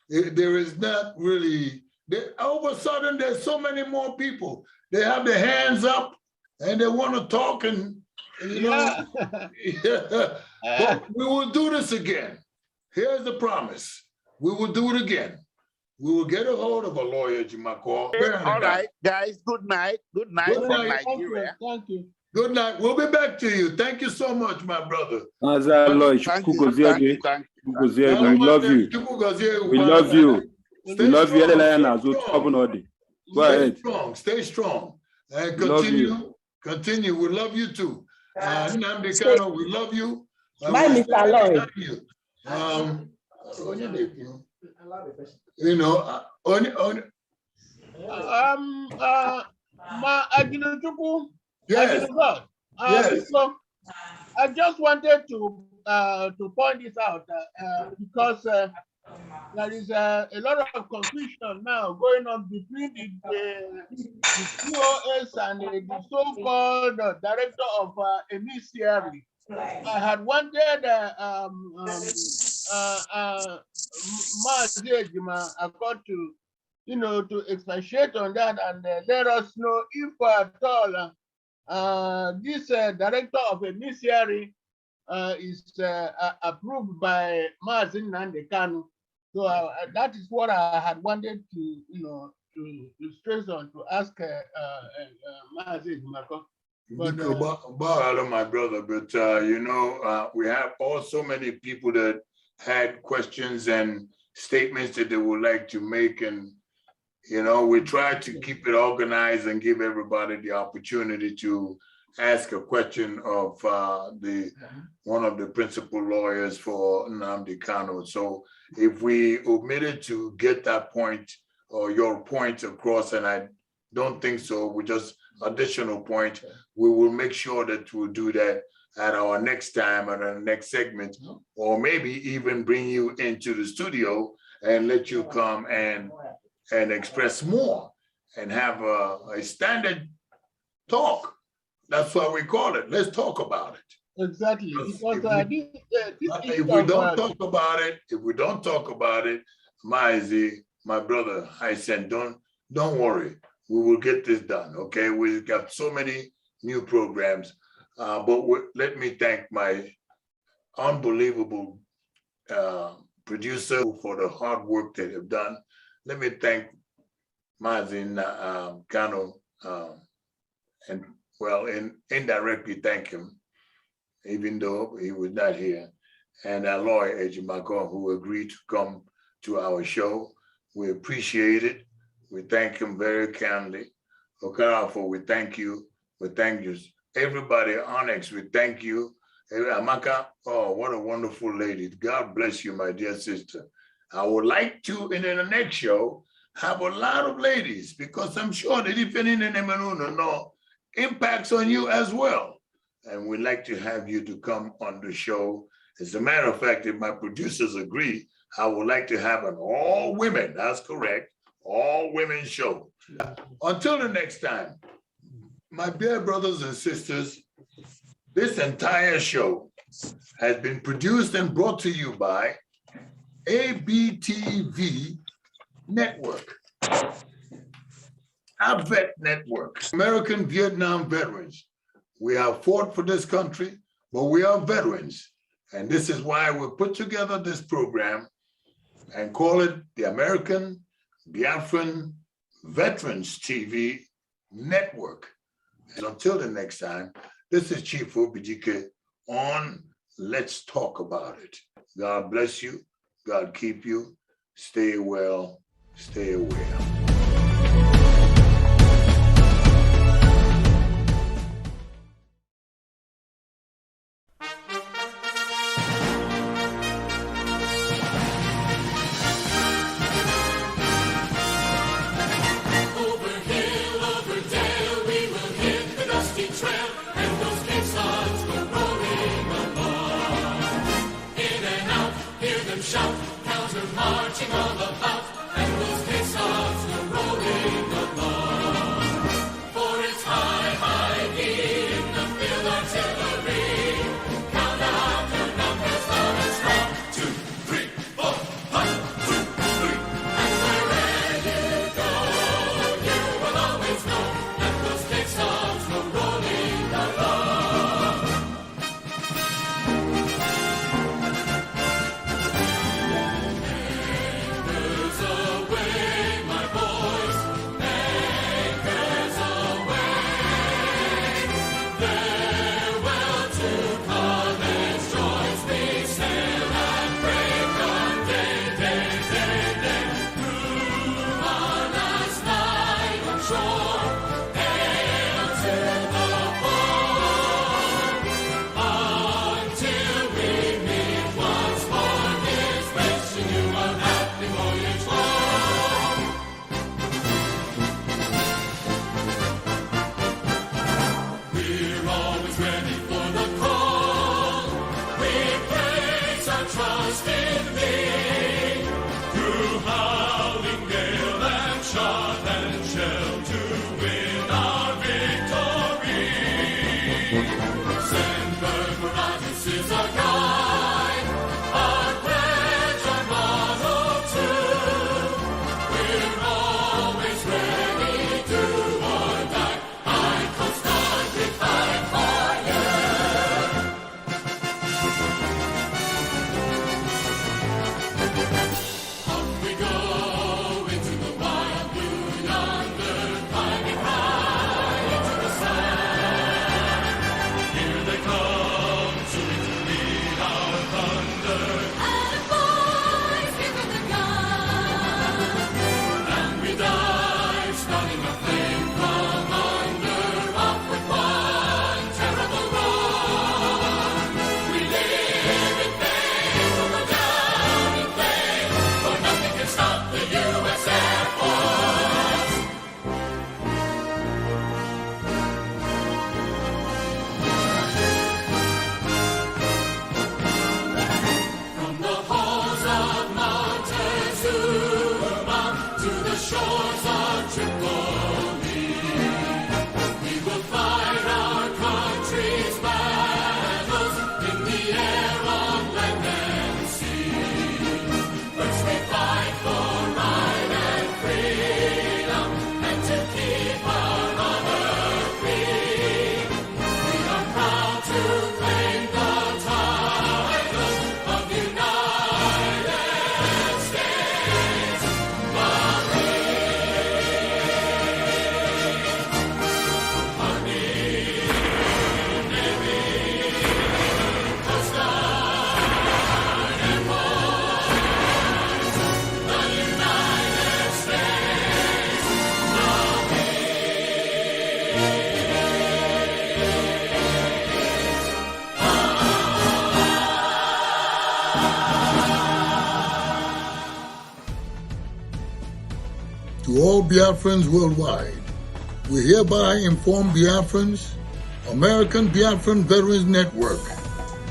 there is not really. All of a sudden, there's so many more people. They have their hands up and they want to talk, and Yeah. But we will do this again. Here's the promise. We will do it again. We will get a hold of a lawyer, EJIMAKOR. All right, guys. Good night. Good night Good from night. Nigeria. Thank you. Good night. We'll be back to you. Thank you so much, my brother. Mazi ALOY, Thank you. We love you. we love you. We love you. We love you. Go ahead. Stay strong. And Love continue. We love you too. NNAMDI KANU, we love you. Bye, Mr. ALOY. Yes. Yes. So I just wanted to point this out because there is a lot of confusion now going on between the POS and the so-called director of emissary. I had wanted MAZI EJIMAKOR to expatiate on that and let us know if at all this director of emissary is approved by MAZI NNAMDI KANU. So that is what I had wanted to stress on, to ask MAZI EJIMAKOR. My brother, but we have so many people that had questions and statements that they would like to make, and we try to keep it organized and give everybody the opportunity to ask a question of one of the principal lawyers for NNAMDI KANU. So if we omitted to get that point or your point across, and I don't think so, we just additional point, we will make sure that we'll do that at our next time, at our next segment, or maybe even bring you into the studio and let you come and express more and have a standard talk. That's what we call it. Let's talk about it. Exactly. Because if we don't talk about it, MAZI, my brother, I said, don't worry. We will get this done, okay? We've got so many new programs, but let me thank my unbelievable producer for the hard work that they've done. Let me thank MAZI KANU and well, indirectly thank him, even though he was not here, and ALOY EJIMAKOR, who agreed to come to our show. We appreciate it. We thank him very kindly. Okarafo, we thank you. We thank you. Everybody, Onyx, we thank you. Amaka, oh, what a wonderful lady. God bless you, my dear sister. I would like to, in the next show, have a lot of ladies, because I'm sure that if any no impacts on you as well. And we'd like to have you to come on the show. As a matter of fact, if my producers agree, I would like to have an all women, that's correct, all women show. Until the next time, my dear brothers and sisters, this entire show has been produced and brought to you by ABTV Network, Abvet Network, American Vietnam veterans. We have fought for this country, but we are veterans. And this is why we put together this program and call it the American Biafran Veterans TV Network. And until the next time, this is Chief OBIDIKE on Let's Talk About It. God bless you. God keep you. Stay well. Stay aware. To all Biafrans worldwide, we hereby inform Biafrans, American Biafran Veterans Network,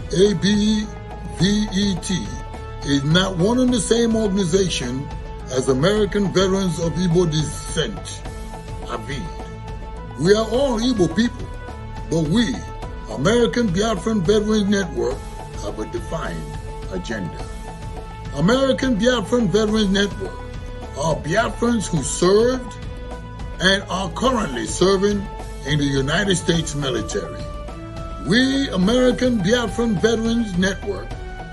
ABVET, is not one and the same organization as American Veterans of Igbo Descent, AVID. We are all Igbo people, but we, American Biafran Veterans Network, have a defined agenda. American Biafran Veterans Network are Biafrans who served and are currently serving in the United States military. We, American Biafran Veterans Network,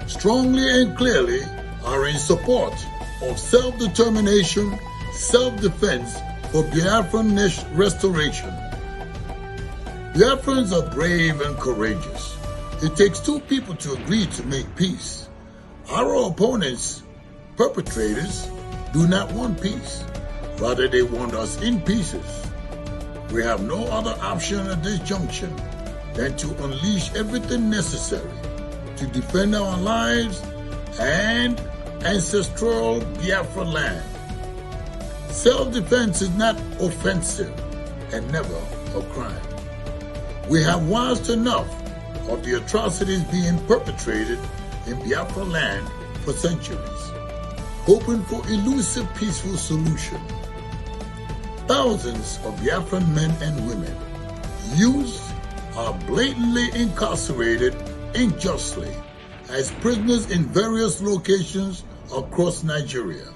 strongly and clearly are in support of self-determination, self-defense for Biafran restoration. Biafrans are brave and courageous. It takes two people to agree to make peace. Our opponents, perpetrators, do not want peace. Rather, they want us in pieces. We have no other option at this junction than to unleash everything necessary to defend our lives and ancestral Biafra land. Self-defense is not offensive and never a crime. We have watched enough of the atrocities being perpetrated in Biafra land for centuries, hoping for elusive peaceful solution. Thousands of Biafran men and women, youths, are blatantly incarcerated unjustly as prisoners in various locations across Nigeria.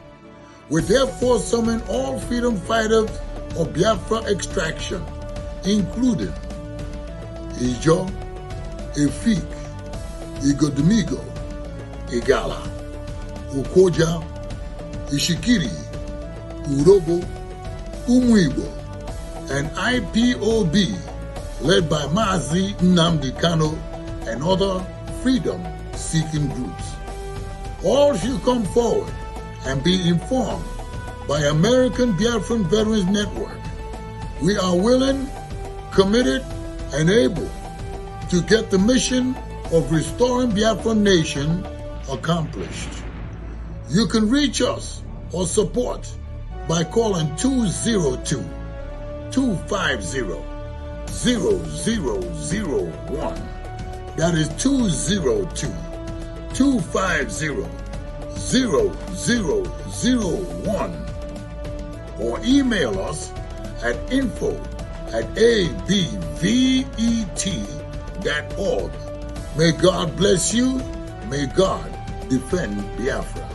We therefore summon all freedom fighters of Biafra extraction, including Ijo, Efik, Igodemigo, Igala, Ukoja, Ishikiri, Urobo, Umuibo, and IPOB, led by MAZI, NNAMDI, KANU, and other freedom-seeking groups. All should come forward and be informed by American Biafran Veterans Network. We are willing, committed, and able to get the mission of restoring Biafran nation accomplished. You can reach us or support by calling 202-250-0001. That is 202-250-0001. Or email us at info@abvet.org. May God bless you. May God defend Biafra.